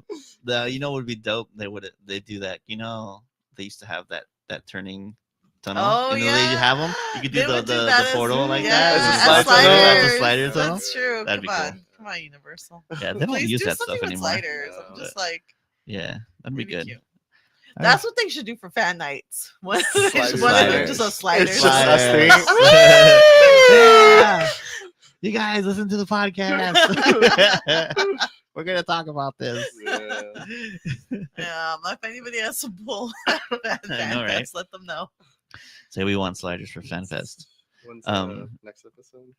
You know what would be dope? They do that. You know, they used to have that turning tunnel. Oh, you know, they yeah. have them. You could do They would do the that as- portal like yeah, that. as and slide slide tunnel. the sliders tunnel. That's true. That'd be Come on, cool. come on, Universal. Yeah, they don't Please use do that something stuff with anymore. sliders. I'm just like, Yeah, that'd be it'd be good. cute. All That's what they should do for fan nights. One of Sliders. them just a It's sliders. just us three. Yeah. You guys listen to the podcast. We're gonna talk about this. Yeah. Yeah, if anybody has some pull fan know, right? fest, let them know. Say we want sliders for FanFest. When's next episode?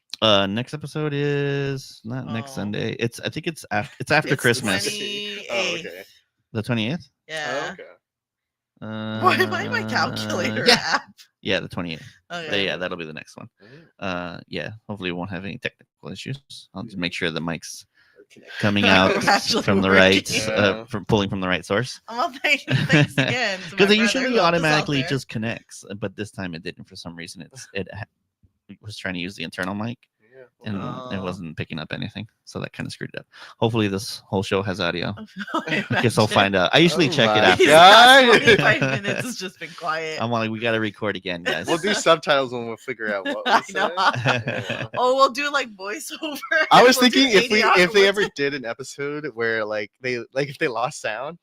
Next episode is not next Oh. Sunday. I think it's after It's Christmas. 28th. Oh, okay. The 28th. Yeah. Oh, okay. Why am I in my calculator Yeah, app? yeah, the 28th. Okay. Yeah, that'll be the next one. Yeah, hopefully we won't have any technical issues. I'll just make sure the mic's coming out Actually from the right, working. from pulling from the right source. Well, thanks again. to my Because it brother usually who helped us out automatically there. just connects, but this time it didn't for some reason. It was trying to use the internal mic and it wasn't picking up anything, so that kind of screwed it up. Hopefully this whole show has audio. I guess I'll find out. I usually check it my after. These God. last 45 minutes has just been quiet. I'm like, we got to record again, guys. We'll do subtitles when we'll figure out what we I said. know. Yeah. Oh, we'll do like voiceover. I was We'll do thinking if 80 they afterwards. ever did an episode where like if they lost sound,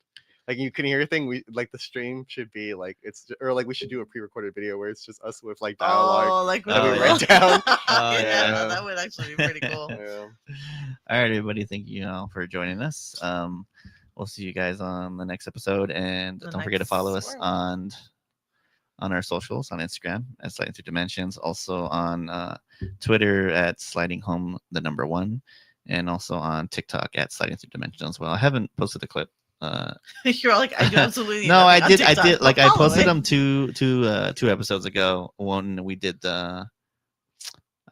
like you couldn't hear anything, we like the stream should be like or like we should do a pre-recorded video where it's just us with like dialogue. Oh, like that we Oh, write down. Oh, yeah, yeah. that would actually be pretty cool. Yeah. All right, everybody. Thank you all for joining us. We'll see you guys on the next episode, and The don't forget to next follow us swirl. on our socials on Instagram at Sliding Through Dimensions, also on Twitter at Sliding Home the number 1, and also on TikTok at Sliding Through Dimensions as well. I haven't posted the clip. You're like, I do absolutely. No, I nothing did. on I TikTok, did. but Like I follow posted it. them two episodes ago. One we did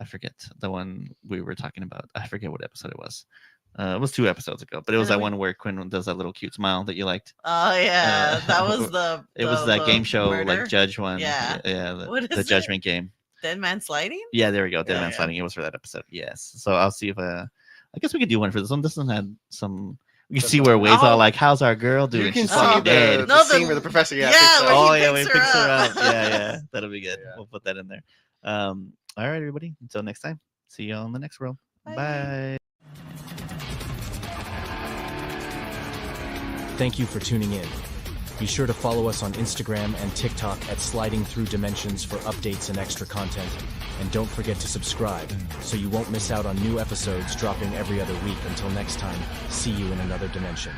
I forget the one we were talking about. I forget what episode it was. It was 2 episodes ago, but it was And that we- one where Quinn does that little cute smile that you liked. Oh yeah, that was It was that game show murder. like judge one. Yeah. Yeah. What is The it? judgment game. Dead Man Sliding. Yeah, there we go. Dead Yeah, Man yeah. Sliding. It was for that episode. Yes. So I'll see if I guess we could do one for this one. This one had some. We can see where Wade's all Oh. like, "How's our girl doing?" You can She's see fucking the, dead. the No, scene the- where the professor yeah, picks where up. Oh he yeah, when he picks picks her her up. up. Yeah, that'll be good. Yeah. We'll put that in there. All right, everybody. Until next time. See you all in the next world. Bye. Bye. Thank you for tuning in. Be sure to follow us on Instagram and TikTok at Sliding Through Dimensions for updates and extra content. And don't forget to subscribe so you won't miss out on new episodes dropping every other week. Until next time, see you in another dimension.